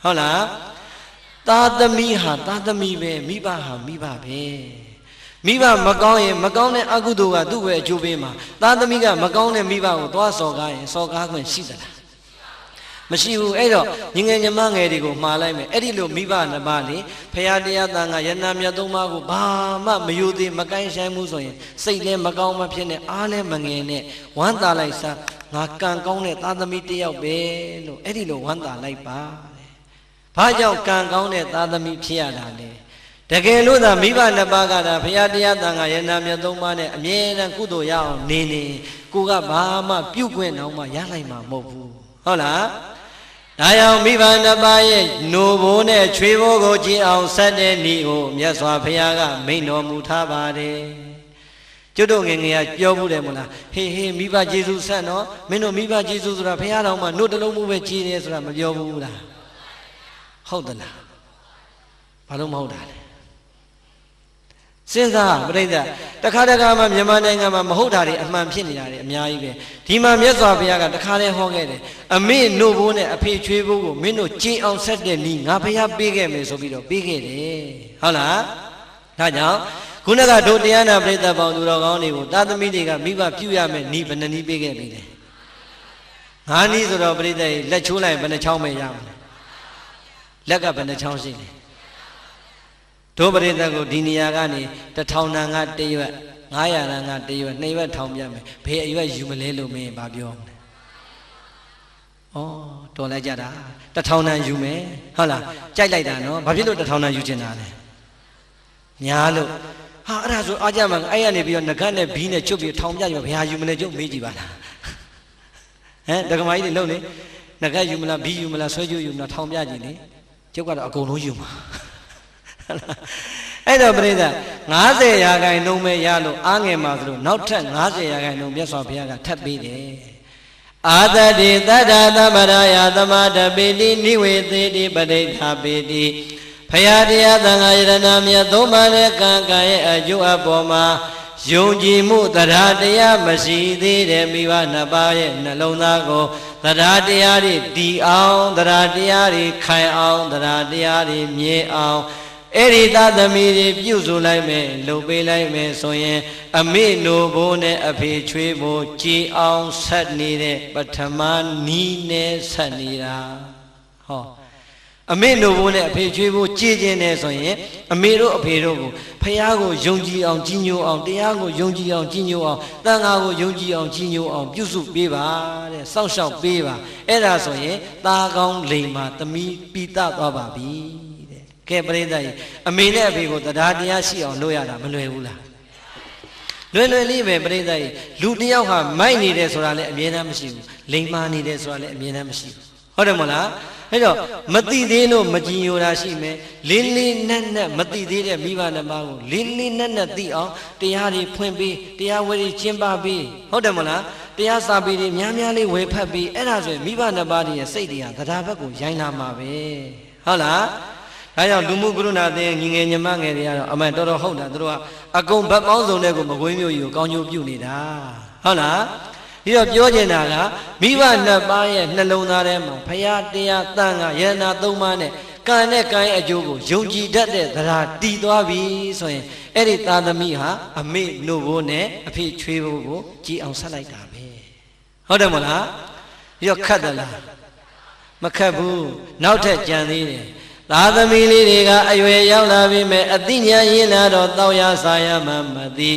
ဟုတ်လားသားသမီးဟာသားသမီးပဲမိဘဟာမိဘပဲမိဘမကောင်းရင်မကောင်းတဲ့အကုသိုလ်ကသူ့ပဲအကျိုးပေးမှာသားသမီးကမကောင်းတဲ့မိဘကိုသွားစော်ကားရင်စော်ကားခွင့်ရှိသလားမရှိဘူးအဲ့တော့ညီငယ်ညီမငယ်တွေကိုမှားလိုက်မယ်အဲ့ဒီလိုမိဘနှစ်ပါးလေဖရာတရားတန်ခါယန္နာမြတ်သုံးပါးကိုဘာမှမယိုသေးမကိုင်းဆိုင်မှုဆိုရင်စိတ်လည်းမကောင်းမဖြစ်နဲ့အားလည်းမငယ်နဲ့ဝမ်းသာလိုက်စားငါကံကောင်းတဲ့သားသမီးတစ်ယောက်ပဲလို့အဲ့ဒီလိုဝမ်းသာလိုက်ပါဘာကြောင့်ကံကောင်းတဲ့သားသမီးဖြစ်ရတာလဲတကယ်လို့သာမိဘနှစ်ပါးကသာဘုရားတရားတန်ခါယန္နာမြတ်သုံးပါးနဲ့အမြဲတမ်းကုသိုလ်ရအောင်နေကိုကဘာမှပြုတ်ခွင့်တော့မှရလိုက်မှာမဟုတ်ဘူးဟုတ်လားဒါကြောင့်မိဘနှစ်ပါးရဲ့နိုးဘိုးနဲ့ချွေးဘိုးကိုကြည်အောင်ဆက်တဲ့ဤကိုမြတ်စွာဘုရားကမိန့်တော်မူထားပါတယ်ကျွတ်တို့ငယ်ငယ်ကပြောဘူးတယ်မို့လားဟေးဟေးမိဘကျေးဇူးဆက်နော်မင်းတို့မိဘကျေးဇူးဆိုတာဘုရားတော်မှာနှုတ်တလုံးမှုပဲကြည်တယ်ဆိုတာမပြောဘူးလားဟုတ်သလားဘာလို့မဟုတ်တာလဲစဉ်းစားပြိဿတခါတခါမှမြန်မာနိုင်ငံမှာမဟုတ်တာတွေအမှန်ဖြစ်နေတာတွေအများကြီးပဲဒီမှာမြတ်စွာဘုရားကတခါတည်းဟောခဲ့တယ်အမေနှုတ်ဘိုးနဲ့အဖေချွေးဘိုးကိုမင်းတို့ကြည်အောင်ဆက်တဲ့ဤငါဘုရားပေးခဲ့မယ်ဆိုပြီးတော့ပေးခဲ့တယ်ဟုတ်လားဒါကြောင့်ခုနကတို့တရားနာပြိဿပေါင်းသူတော်ကောင်းတွေကိုသာသမီတွေကမိဘပြုရမယ်ဤဘယ်နှနည်းပေးခဲ့ပြီလဲ၅နည်းဆိုတော့ပြိဿလက်ချိုးလိုက်ဘယ်နှချောင်းပဲရမလဲလက်ကဘယ်နှချောင်းရှိလဲတို့ပရိသတ်ကိုဒီနေရာကနေ1000တန်က1ရွက်900တန်က1ရွက်2ရွက်ထောင်ပြမယ်ဘယ်အရွက်ယူမလဲလို့မင်းဘာပြောမလဲဩတော်လိုက်ကြတာ1000တန်ယူမယ်ဟုတ်လားကြိုက်လိုက်တာနော်ဘာဖြစ်လို့1000တန်ယူချင်တာလဲများလို့ဟာအဲ့ဒါဆိုအားကြမှာအဲ့ရနေပြီးတော့ငကတ်နဲ့ဘီးနဲ့ချုပ်ပြီးထောင်ပြကြဘယ်ဟာယူမလဲကျုပ်မေးကြည့်ပါလားဟမ်ဒကမာကြီးတွေလုံနေငကတ်ယူမလားဘီးယူမလားဆွဲကြိုးယူမလားထောင်ပြကြည့်လေကျုပ်ကတော့အကုန်လုံးယူမှာအဲ့တော့ပြိဿ90ရာခိုင်နှုန်းပဲရလို့အားငယ်မှာသလိုနောက်ထပ်90ရာခိုင်နှုန်းမြတ်စွာဘုရားကထပ်ပေးတယ်အာတတိတတ္တသမရယသမတပိတိနိဝေသေတိပဋိဋ္ဌာပိတိဘုရားတရားသံဃာယရဏမြတ်သုံးပါးနဲ့ကံကံရဲ့အကျိုးအပေါ်မှာယုံကြည်မှုတရားတရားမရှိသေးတဲ့မိဘနှစ်ပါးရဲ့နှလုံးသားကိုတရားတရားတွေတည်အောင်တရားတရားတွေခိုင်အောင်တရားတရားတွေမြဲအောင်အဲ့ဒီသားသမီးတွေပြုစုလိုက်မယ်လုပ်ပေးလိုက်မယ်ဆိုရင်အမေနိုဘိုးနဲ့အဖေချွေးဘိုးကြည်အောင်ဆက်နေတဲ့ပထမနီးနဲ့ဆက်နေတာဟော အမေနိုဘိုးနဲ့အဖေချွေးဘိုးကြည်ကျင်နေဆိုရင်အမေတို့အဖေတို့ကိုဖယားကိုယုံကြည်အောင်ကြီးညိုအောင်တရားကိုယုံကြည်အောင်ကြီးညိုအောင်တန်ခါကိုယုံကြည်အောင်ကြီးညိုအောင်ပြုစုပေးပါတဲ့စောင့်ရှောက်ပေးပါအဲ့ဒါဆိုရင်သားကောင်းလိမ်မာသမီးပိတသွားပါပြီတဲ့ကဲပရိသတ်ကြီးအမေနဲ့အဖေကိုတရားတရားရှိအောင်လုပ်ရတာမလွယ်ဘူးလားလွယ်လွယ်လေးပဲပရိသတ်ကြီးလူတယောက်ဟာမိုက်နေတယ်ဆိုတာလည်းအမြဲတမ်းမရှိဘူးလိမ်မာနေတယ်ဆိုတာလည်းအမြဲတမ်းမရှိဘူးဟုတ်တယ်မလားအဲ့တော့မတိသေးလို့မကြည်ညိုတာရှိမယ်လေးလေးနက်နက်မတိသေးတဲ့မိဘနှစ်ပါးကိုလေးလေးနက်နက်သိအောင်တရားတွေဖွင့်ပေးတရားဝဲတွေကျင့်ပါပေးဟုတ်တယ်မလားတရားစာပေတွေများများလေးဝေဖတ်ပြီးအဲ့ဒါဆိုရင်မိဘနှစ်ပါးရဲ့စိတ်တွေကသဒ္ဒါဘက်ကိုရိုင်းလာမှာပဲဟုတ်လားဒါကြောင့်လူမှုကရုဏာအသင်းညီငယ်ညီမငယ်တွေကတော့အမှန်တော်တော်ဟုတ်တာသူတို့ကအကုန်ဘက်ပေါင်းစုံတဲ့ကိုမကွေးမျိုးကြီးကိုကောင်းကျိုးပြုနေတာဟုတ်လားဒီတော့ပြောချင်တာကမိဘနှစ်ပါးရဲ့နှလုံးသားထဲမှာဖရာတရားတန်ခါယန္နာသုံးပါးနဲ့ကံနဲ့ကံရဲ့အကျိုးကိုယုံကြည်တတ်တဲ့သရာတည်သွားပြီဆိုရင်အဲ့ဒီသားသမီးဟာအမေနို့ဘိုးနဲ့အဖေချွေးဘိုးကိုကြည်အောင်ဆက်လိုက်တာပဲဟုတ်တယ်မလားဒီတော့ခတ်တယ်လားမခတ်ဘူးနောက်ထပ်ကြံသေးတယ်သားသမီးလေးတွေကအရွယ်ရောက်လာပြီမဲ့အသိဉာဏ်ရင်းလာတော့တောက်ရစာရမှမသိ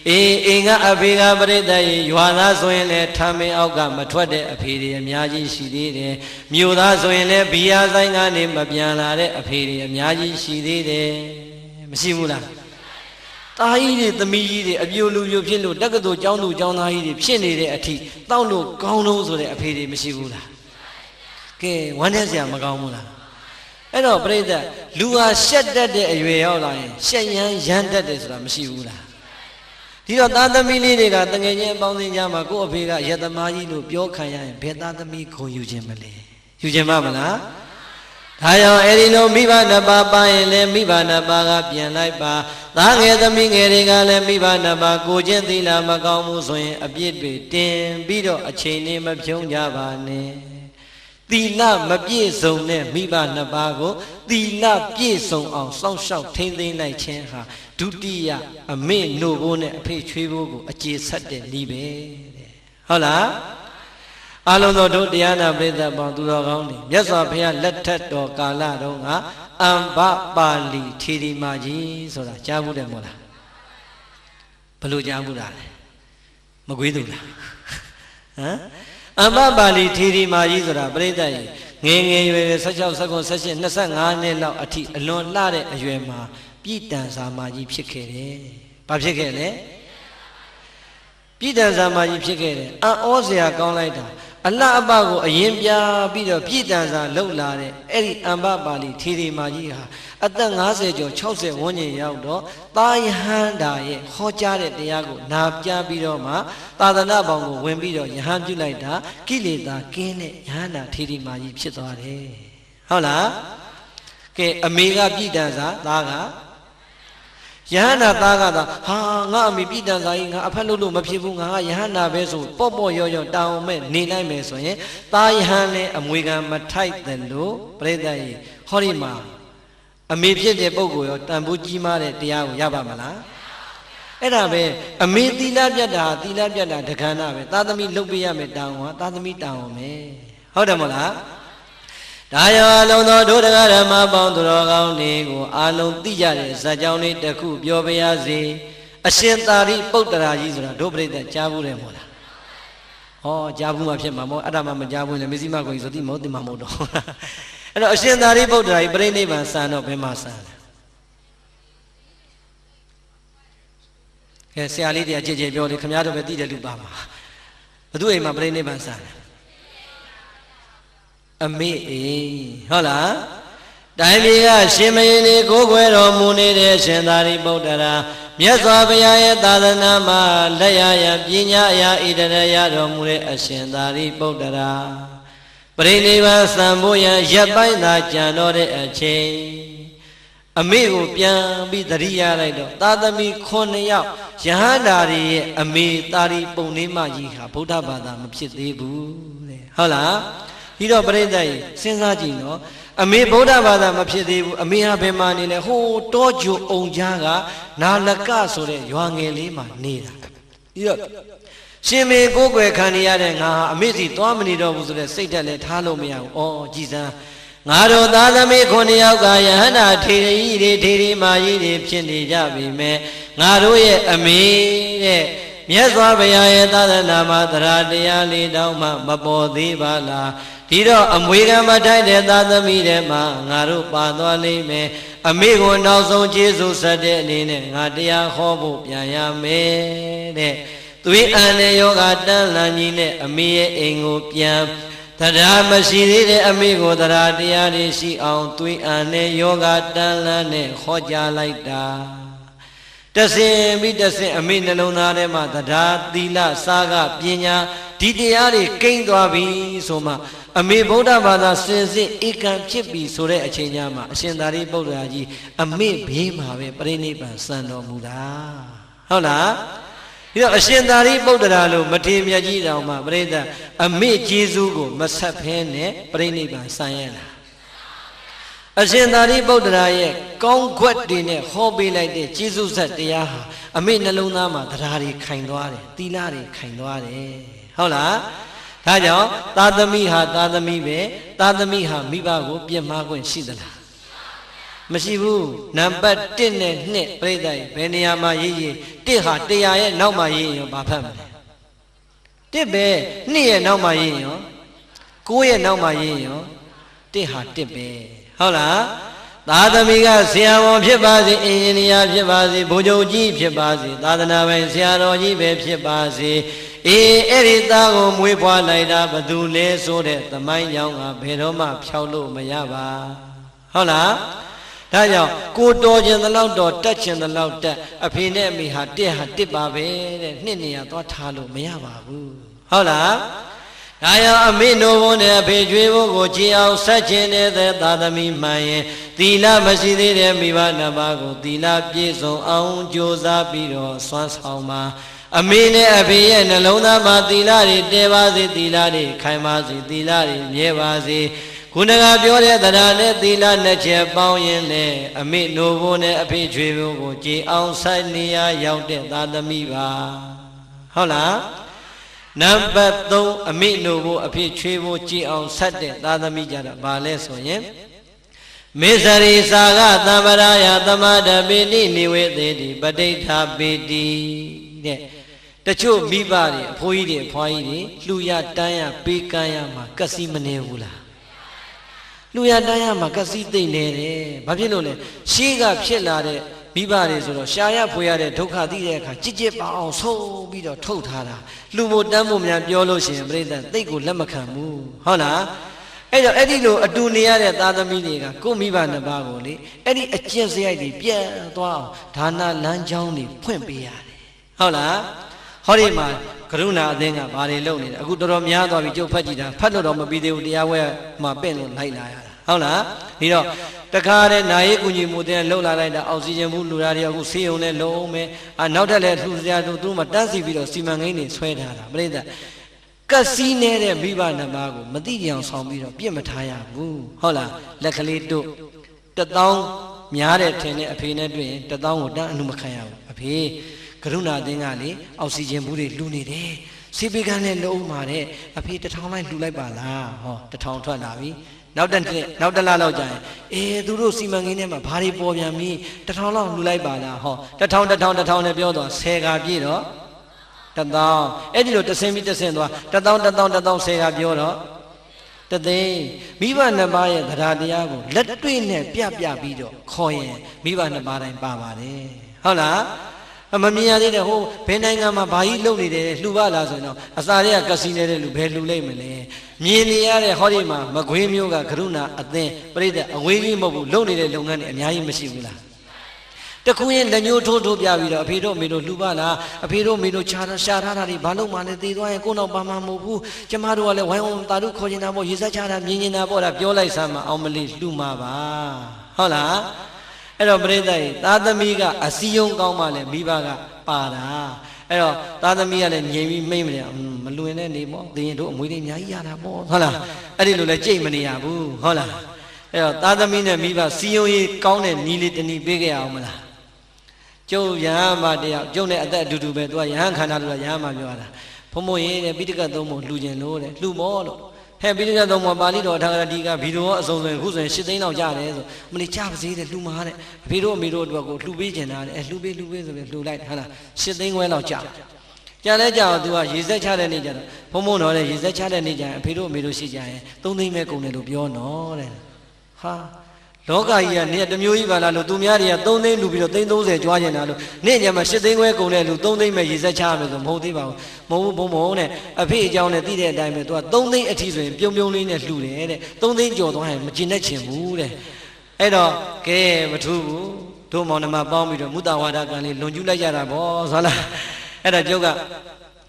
အေးကအဖေကပရိသတ်ရေရွာသားဆိုရင်လည်းထမင်းအောက်ကမထွက်တဲ့အဖေတွေအများကြီးရှိသေးတယ်မြို့သားဆိုရင်လည်းဘီယာဆိုင်ကနေမပြန်လာတဲ့အဖေတွေအများကြီးရှိသေးတယ်မရှိဘူးလားတာကြီးတွေသမီးကြီးတွေအပြိုလူပြိုဖြစ်လို့တက္ကသိုလ်ကျောင်းသူကျောင်းသားကြီးတွေဖြစ်နေတဲ့အထိတောက်လို့ကောင်းလို့ဆိုတဲ့အဖေတွေမရှိဘူးလားကဲဝမ်းနဲ့စရာမကောင်းဘူးလားအဲ့တော့ပြိဿလူဟာရှက်တတ်တဲ့အရွယ်ရောက်လာရင်ရှက်ရမ်းရမ်းတတ်တယ်ဆိုတာမရှိဘူးလားဒီတော့သားသမီးလေးတွေကတငယ်ချင်းအပေါင်းအသင်းကြားမှာကိုယ့်အဖေကရတမားကြီးလို့ပြောခံရရင်ဘယ်သားသမီးခုံယူခြင်းမလဲယူခြင်းမလားဒါကြောင့်အဲ့ဒီလိုမိဘနှစ်ပါးပါရင်လည်းမိဘနှစ်ပါးကပြန်လိုက်ပါသားငယ်သမီးငယ်တွေကလည်းမိဘနှစ်ပါးကိုချင်းသီလမကောင်းမှုဆိုရင်အပြစ်တွေတင်ပြီးတော့အချိန်နဲ့မဖြုံးကြပါနဲ့သီလမပြည့်စုံတဲ့မိဘနှစ်ပါးကိုသီလပြည့်စုံအောင်စောင့်ရှောက်ထိန်းသိမ်းလိုက်ခြင်းဟာဒုတိယအမေနို့ဘိုးနဲ့အဖေချွေးဘိုးကိုအခြေဆက်တဲ့နည်းပဲတဲ့ဟုတ်လားအလုံးစုံတို့တရားနာပရိသတ်ပေါင်းသူတော်ကောင်းတွေမြတ်စွာဘုရားလက်ထက်တော်ကာလတုန်းကအမ္ဘပါဠိထေရီမာကြီးဆိုတာကြားဘူးတယ်မို့လားဘယ်လိုကြားဘူးတာလဲမကွေးသူလားဟမ်အမ္ဘပါဠိထေရီမာကြီးဆိုတာပရိသတ်ကြီးငယ်ငယ်ရွယ်16 19 18 25နှစ်လောက်အထိအလွန်လှတဲ့အရွယ်မှာပြည်တန်စာမာကြီးဖြစ်ခဲ့တယ်။ဘာဖြစ်ခဲ့လဲ။ပြည်တန်စာမာကြီးဖြစ်ခဲ့တယ်။အံ့ဩစရာကောင်းလိုက်တာအလှအပကိုအရင်ပြပြီးတော့ပြည်တန်စာလှုပ်လာတဲ့အဲ့ဒီအမ္ဘပါဠိထေရီမာကြီးဟာအသက်50ကျော်60ဝန်းကျင်ရောက်တော့သာယဟန္တာရဲ့ဟောကြားတဲ့တရားကိုနာပြပြီးတော့မှသာသနာပေါင်းကိုဝင်ပြီးတော့ယဟန်ပြုလိုက်တာကိလေသာကင်းတဲ့ယဟန္တာထေရီမာကြီးဖြစ်သွားတယ်။ဟုတ်လား။ကဲအမေကပြည်တန်စာသားကယဟန္တာသားကသာဟာငါအမေပြည်တန်စာကြီးငါအဖက်လို့မဖြစ်ဘူးငါကယဟန္တာပဲဆိုပေါ့ပေါ့ရော့ရော့တောင်းမဲ့နေနိုင်မယ်ဆိုရင်သားယဟန်လည်းအမွေခံမထိုက်တယ်လို့ပြိဿကြီးဟောဒီမှာအမေဖြစ်တဲ့ပုဂ္ဂိုလ်ရောတန်ဖိုးကြီးမားတဲ့တရားကိုရပါမလားအဲ့ဒါပဲအမေသီလပြတ်တာသီလပြတ်တာဒကန္နာပဲသားသမီးလုပ်ပေးရမယ်တောင်းဟာသားသမီးတောင်းအောင်မယ်ဟုတ်တယ်မလားဒါရောအလုံးသောဒုဒကဓမ္မပေါင်းသူတော်ကောင်းတွေကိုအာလုံးသိကြတဲ့ဇာကြောင်းလေးတစ်ခုပြောပြရစေအရှင်သာရိပုတ္တရာကြီးဆိုတာဒုပရိသတ်ကြားဘူးတယ်မို့လားဟောကြားဘူးမှဖြစ်မှာမို့အဲ့ဒါမှမကြားဘူးလေမေဇိမကိုကြီးဆိုတိမောတိမမို့တော့အဲ့တော့အရှင်သာရိပုတ္တရာကြီးပြိဋိနိဗ္ဗာန်စံတော့ဘယ်မှာစံလဲကဲဆရာလေးတရားကြည်ကြည်ပြောလေခင်ဗျားတို့ပဲသိတယ်လူပါမှာဘသူအိမ်မှာပြိဋိနိဗ္ဗာန်စံလဲအမေအိဟုတ်လားတိုင်းပြည်ကရှင်မင်းလေးကိုးကွယ်တော်မူနေတဲ့ရှင်သာရိပုတ္တရာမြတ်စွာဘုရားရဲ့သာသနာမှာလက်ရရပညာအရာဣတရရတော်မူတဲ့အရှင်သာရိပုတ္တရာပရိနိဗ္ဗာန်စံဖို့ရန်ရပ်ပိုင်းသာကြံတော့တဲ့အချိန်အမေကိုပြန်ပြီးသတိရလိုက်တော့သာသမီ9ယောက်ယဟန္တာတွေရဲ့အမေသာရိပုဏ္ဏိမကြီးဟာဗုဒ္ဓဘာသာမဖြစ်သေးဘူးတဲ့ဟုတ်လားဒီတော့ပရိသတ်ကြီးစဉ်းစားကြည့်နော်အမေဗုဒ္ဓဘာသာမဖြစ်သေးဘူးအမေဟာဘယ်မှာနေလဲဟိုးတောကျုံအောင်ကြားကနာလကဆိုတဲ့ရွာငယ်လေးမှာနေတာဒီတော့ရှင်မေကိုယ်ွယ်ခံရတဲ့ငါဟာအမေစီသွားမနေတော့ဘူးဆိုတဲ့စိတ်ဓာတ်လည်းထားလို့မရဘူး။အော်ကြည်စမ်း ငါတို့သားသမီး9ယောက်ကယဟန္တာထေရီတွေထေရီမာကြီးတွေဖြစ်နေကြပြီမဲ့ငါတို့ရဲ့အမေတဲ့မြတ်စွာဘုရားရဲ့သာသနာမှာတရားတရားလေးတောင်မှမပေါ်သေးပါလားဒီတော့အမွေခံမထိုက်တဲ့သာသမီတွေမှာငါတို့ပါသွားလိမ့်မယ်အမေကိုနောက်ဆုံးကျေးဇူးဆက်တဲ့အနေနဲ့ငါတရားဟောဖို့ပြန်ရမယ်တဲ့သွေးအန်တဲ့ယောဂတန်းလန်ကြီးနဲ့အမေရဲ့အိမ်ကိုပြန်တရားမရှိသေးတဲ့အမေကိုတရားတရားတွေရှိအောင်သွေးအန်တဲ့ယောဂတန်းလန်နဲ့ဟောကြားလိုက်တာတဆင်ပြီးတဆင်အမေနှလုံးသားထဲမှာတရားသီလစာကပညာဒီတရားတွေကိန်းသွားပြီဆိုမှအမေဗုဒ္ဓဘာသာစင်စစ်ဧကံဖြစ်ပြီဆိုတဲ့အချိန်ညမှာအရှင်သာရိပုတ္တရာကြီးအမေဘေးမှာပဲပြိဋိဘံစံတော်မူတာဟုတ်လားဒီတော့အရှင်သာရိပုတ္တရာလို့မထေရမြတ်ကြီးတောင်မှပြိဋ္ဌအမေကျေးဇူးကိုမဆက်ဖဲနဲ့ပြိဋိဘံစံရလားအရှင်သာရိပုတ္တရာရဲ့ကောင်းခွက်တွေနဲ့ဟောပေးလိုက်တဲ့ကျေးဇူးဆက်တရားဟာအမေနှလုံးသားမှာတရားတွေခိုင်သွားတယ်သီလတွေခိုင်သွားတယ်ဟုတ်လားဒါကြောင့်သာသမီဟာသာသမီပဲသာသမီဟာမိဘကိုပြစ်မှားခွင့်ရှိသလားမရှိဘူးနံပါတ်1နဲ့2ပြိဿရဲ့ဘယ်နေရာမှာရေးရေး1ဟာ100ရဲ့နောက်မှာရေးရင်ရောဘာဖတ်မလဲ1ပဲ2ရဲ့နောက်မှာရေးရင်ရော9ရဲ့နောက်မှာရေးရင်ရော1ဟာ1ပဲဟုတ်လားသာသမီကဆရာဝန်ဖြစ်ပါစေအင်ဂျင်နီယာဖြစ်ပါစေဗိုလ်ချုပ်ကြီးဖြစ်ပါစေသာသနာပိုင်ဆရာတော်ကြီးပဲဖြစ်ပါစေအေးအဲ့ဒီသားကိုမွေးဖွားလိုက်တာဘသူလဲဆိုတဲ့သမိုင်းကြောင့်ကဘယ်တော့မှဖြောက်လို့မရပါဟုတ်လားဒါကြောင့်ကိုတော်ခြင်းသလောက်တော်တက်ခြင်းသလောက်တက်အဖေနဲ့အမေဟာတစ်ပါပဲတဲ့နှစ်နေရာသွားထားလို့မရပါဘူးဟုတ်လားဒါကြောင့်အမေနိုးဘုန်းနဲ့အဖေကျွေးဖို့ကိုကြည်အောင်ဆက်ခြင်းတဲ့သာသမီမှန်ရင်သီလမရှိသေးတဲ့မိဘနှစ်ပါးကိုသီလပြည့်စုံအောင်ကြိုးစားပြီးတော့စွမ်းဆောင်ပါအမေနဲ့အဖေရဲ့နှလုံးသားမှာသီလတွေတည်ပါစေသီလတွေခိုင်ပါစေသီလတွေမြဲပါစေခုနကပြောတဲ့တရားနဲ့သီလနှစ်ချက်ပေါင်းရင်လေအမေနိုးဖို့နဲ့အဖေချွေဖို့ကိုကြည်အောင်ဆိုင်နေရရောက်တဲ့သာသမီပါဟုတ်လားနံပါတ်3အမေနိုးဖို့အဖေချွေဖို့ကြည်အောင်ဆက်တဲ့သာသမီကြတာဘာလဲဆိုရင်မေစရိစာကသံဗရာယသမဒပိတိနိဝေသေတိပဋိဋ္ဌာပိတိတဲ့တချို့မိဘတွေအဖိုးကြီးတွေအဖွားကြီးတွေလှူရတန်းရပေးကမ်းရမှာကစီမနေဘူးလားလှူရတန်းရမှာကစီသိမ့်နေတယ်ဘာဖြစ်လို့လဲရှေးကဖြစ်လာတဲ့မိဘတွေဆိုတော့ရှားရဖွေရတဲ့ဒုက္ခသိတဲ့အခါကြစ်ကြစ်ပါအောင်ဆိုးပြီးတော့ထုတ်ထားတာလှူဖို့တန်းဖို့များပြောလို့ရှိရင်ပြိဿသိတ်ကိုလက်မခံဘူးဟုတ်လားအဲ့တော့အဲ့ဒီလိုအတူနေရတဲ့သားသမီးတွေကကိုယ့်မိဘနှစ်ပါးကိုလေအဲ့ဒီအကျင့်စရိုက်တွေပြန်သွားအောင်ဒါနလမ်းကြောင်းတွေဖွင့်ပေးရတယ်ဟုတ်လားဟောဒီမှာကရုဏာအသင်းကဘာတွေလုပ်နေလဲအခုတော်တော်များသွားပြီကြုတ်ဖတ်ကြည့်တာဖတ်လို့တော့မပြီးသေးဘူးတရားဝဲမှာပင့်လို့လိုက်လာရတာဟုတ်လားဒီတော့တခါတည်းနာရေးကူညီမှုတဲ့လှုပ်လာလိုက်တာအောက်ဆီဂျင်ဘူးလူသားတွေအခုဆေးရုံနဲ့လုံအောင်မယ်နောက်ထပ်လည်းလှူစရာတို့သူတို့မှတန်းစီပြီးတော့စီမံကိန်းတွေဆွဲထားတာပြိဿကစီးနေတဲ့မိဘနှစ်ပါးကိုမတိကြအောင်ဆောင်ပြီးတော့ပြစ်မထားရဘူးဟုတ်လားလက်ကလေးတို့1000များတဲ့ထင်တဲ့အဖေနဲ့တွေ့ရင်1000ကိုတန်းအမှုမခံရဘူးအဖေကရုဏာအသင်းကလေအောက်ဆီဂျင်ဘူးတွေလှူနေတယ်ဆေးပေးကန်းနဲ့လုံးမာတဲ့အဖေ1000လိုက်လှူလိုက်ပါလားဟော1000ထွက်လာပြီနောက်တစ်လလောက်ကြာရင်သူတို့စီမံကိန်းထဲမှာဘာတွေပေါ်ပြန်ပြီ1000လောက်လှူလိုက်ပါလားဟော1000နဲ့ပြောတော့10ကပြည့်တော့1000အဲ့ဒီလိုတဆင်းပြီးတဆင်းသွား1000 10ကပြောတော့တသိန်းမိဘနှစ်ပါးရဲ့တရားတရားကိုလက်တွေ့နဲ့ပြပြီးတော့ခေါ်ရင်မိဘနှစ်ပါးတိုင်းပါပါတယ်ဟုတ်လားမမြင်ရသေးတဲ့ဟိုဘယ်နိုင်ငံမှာဘာကြီးလုပ်နေတယ်လှူပါလားဆိုတော့အစာတွေကကစီနေတဲ့လူဘယ်လှူလိုက်မလဲမြင်နေရတဲ့ဟောဒီမှာမကွေးမျိုးကကရုဏာအသင်းပြိဿအဝေးကြီးမဟုတ်ဘူးလုပ်နေတဲ့လုပ်ငန်းတွေအများကြီးမရှိဘူးလားတခုရင်လက်ညှိုးထိုးပြပြီးတော့အဖေတို့အမေတို့လှူပါလားအဖေတို့အမေတို့ရှာထားတာတွေဘာလို့မှလည်းတည်သွားရင်ကိုယ်တော့ပါမှမဟုတ်ဘူးကျမတို့ကလည်းဝိုင်းဝန်းတာတို့ခေါ်နေတာပေါ့ရေစက်ချတာမြင်နေတာပေါ့ဒါပြောလိုက်စမ်းမအောင်မလေးလှူမှာပါဟုတ်လားအဲ့တော့ပြိဿရဲ့သားသမီးကအစည်းအရုံးကောင်းမှလည်းမိဘကပါတာအဲ့တော့သားသမီးကလည်းငြိမ်ပြီးမိတ်မလဲမလွင်တဲ့နေပေါ့သင်တို့အမွေတွေအများကြီးရတာပေါ့ဟုတ်လားအဲ့ဒီလိုလဲကြိတ်မနေရဘူးဟုတ်လားအဲ့တော့သားသမီးနဲ့မိဘစီယုံရေးကောင်းတဲ့နီးလေးတနည်းပေးခဲ့ရအောင်မလားကျုပ်ရဟန်းမတရားကျုပ်နဲ့အသက်အတူတူပဲသူကရဟန်းခန္ဓာလို့ရဟန်းမပြောတာဘုံဘုံရေးတဲ့ပိဋကတ်သုံးပုံလှူခြင်းလို့တဲ့လှူမောလို့ဟ ပြီးတော့ပါဠိတော်ထာဂရတိကဗီဒီယိုအစုံဆိုရင်ခုဆိုရင်8 သိန်းလောက်ကြတယ်ဆိုမလေးကြပါစေတဲ့လှူမှာတဲ့အဖေတို့အမေတို့အတွက်ကိုလှူပေးကျင်တာတဲ့လှူပေးဆိုပြီးလှူလိုက်ဟုတ်လား8 သိန်းခွဲလောက်ကြလဲကြတော့သူကရေစက်ချတဲ့နေ့ကျတော့ဘုံဘုံတော်တဲ့ရေစက်ချတဲ့နေ့ကျရင်အဖေတို့အမေတို့ရှိကြရင်3 သိန်းပဲကုန်တယ်လို့ပြောနော်တဲ့ဟာလောကကြီးကနေတမျိုးကြီးပါလားလို့သူများတွေက3 သိန်းလူပြီးတော့30ကျွားကျင်တာလို့နေ့ညမှာ8 သိန်းခွဲကုန်တဲ့လူ3 သိန်းပဲရေစက်ချရမယ်ဆိုမဟုတ်သေးပါဘူးမဟုတ်ဘူးဘုံနဲ့အဖေအကြောင်းနဲ့သိတဲ့အတိုင်းပဲသူက3 သိန်းအထိဆိုရင်ပြုံလေးနဲ့လှူတယ်တဲ့3 သိန်းကျော်သွားရင်မကျင်တတ်ချင်ဘူးတဲ့အဲ့တော့ကဲမထူးဘူးတို့မောင်နှမပေါင်းပြီးတော့မုတ္တဝါဒကံလေးလွန်ကျူးလိုက်ကြတာဗောဆိုလားအဲ့ဒါကျုပ်က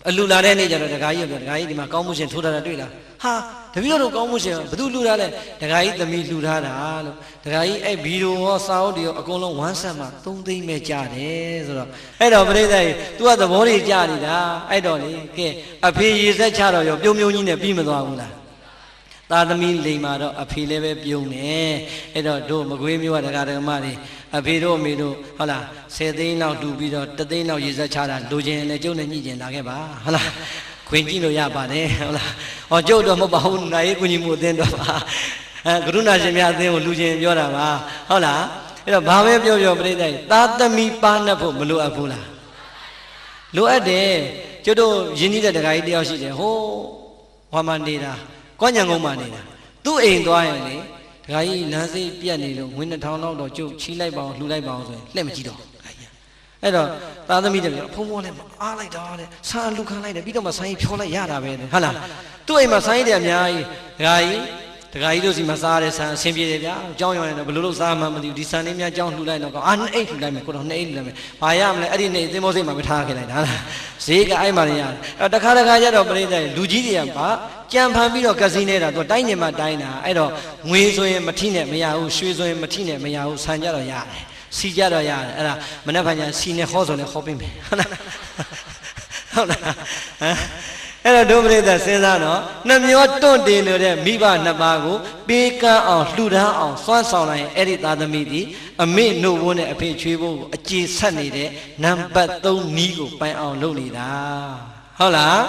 အလူလာတဲ့နေ့ကျတော့ဒကာကြီးပြောဒကာကြီးဒီမှာကောင်းမှုရှင်ထိုးထားတာတွေ့လားဟာတပည့်တော်ကောင်းမှုရှင်ဘသူလှူထားလဲဒကာကြီးသမီးလှူထားတာလို့ဒကာကြီးအဲ့ဗီဒီယိုရောစာအုပ်တွေရောအကုန်လုံးဝမ်းဆက်မှာ3 သိန်းပဲကြားတယ်ဆိုတော့အဲ့တော့ပြိဿကြီး तू ကသဘောတွေကြားနေတာအဲ့တော့လေကဲအဖေရေစက်ချတော့ရောပြုံကြီးနဲ့ပြီးမသွားဘူးလားသာသမီလိန်မှာတော့အဖေလည်းပဲပြုံးတယ်အဲ့တော့တို့မကွေးမျိုးကဒကာဒကမတွေအဖေတို့အမေတို့ဟုတ်လား10 သိန်းလောက်တူပြီးတော့1 သိန်းလောက်ရေစက်ချတာလိုချင်လည်းကျုပ်နဲ့ညှိကျင်လာခဲ့ပါဟုတ်လားခွင်ကြည့်လို့ရပါတယ်ဟုတ်လားဟောကျုပ်တော့မဟုတ်ပါဘူးနိုင်ရေးကုညီမှုအသင်းတော့ပါကရုဏာရှင်များအသင်းကိုလူချင်းပြောတာပါဟုတ်လားအဲ့တော့ဘာပဲပြောပြိဿကြီးသာသမီပါနှပ်ဖို့မလိုအပ်ဘူးလားလိုအပ်တယ်ကျုပ်တို့ယဉ်နေတဲ့ဒကာကြီးတယောက်ရှိတယ်ဟိုးမှနေတာကောညံကုန်းမှနေတာသူ့အိမ်သွားရင်လေဒကာကြီးလမ်းစိတ်ပြတ်နေလို့ငွေ2000လောက်တော့ကျုပ်ချီးလိုက်ပါအောင်လှူလိုက်ပါအောင်ဆိုရင်လှည့်မကြည့်တော့အဲ့တော့သာသမီတွေဖုံဖုံနဲ့အားလိုက်တော့တဲ့ဆာလူခံလိုက်တယ်ပြီးတော့မှဆိုင်းဖြောလိုက်ရတာပဲတဲ့ဟုတ်လားသူ့အိမ်မှာဆိုင်းတယ်အများကြီးဒကာကြီးတို့စီမှာစားတဲ့ဆန်အဆင်ပြေတယ်ဗျာအကြောင်းရောရင်တော့ဘယ်လိုလုပ်စားမှမသိဘူးဒီဆန်လေးများအကြောင်းလှူလိုက်တော့အာ2 အိတ်လှူလိုက်မယ်ကိုတော့2 အိတ်လှူလိုက်မယ်ဘာရမလဲအဲ့ဒီနေ့သင်္ဘောစိတ်မှာပဲထားခဲ့လိုက်တာလားဈေးကအဲ့မှာနေရတယ်အဲ့တခါကျတော့ပြိဿတွေလူကြီးတွေကပါကြံဖန်ပြီးတော့ကစီနေတာသူတိုင်းနေမှာတိုင်းတာအဲ့တော့ငွေဆိုရင်မထိနဲ့မရဘူးရွှေဆိုရင်မထိနဲ့မရဘူးဆန်ကြတော့ရတယ်စီကြတော့ရတယ်အဲ့ဒါမနေ့ကညာစီနဲ့ဟောဆိုလဲဟောပေးမယ်ဟုတ်လားဟုတ်လားအဲ့တော့ဒုပရိသစဉ်းစားတော့နှမျောတွန့်တင်နေတဲ့မိဘ2 ပါးကိုပေးကမ်းအောင်လှူဒန်းအောင်စွမ်းဆောင်လိုက်အဲ့ဒီသားသမီးဒီအမေနှုတ်ဝန်းနဲ့အဖေချွေးဖို့ကိုအကျေဆက်နေတဲ့နံပါတ်3နီးကိုပိုင်အောင်လုပ်နေတာဟုတ်လား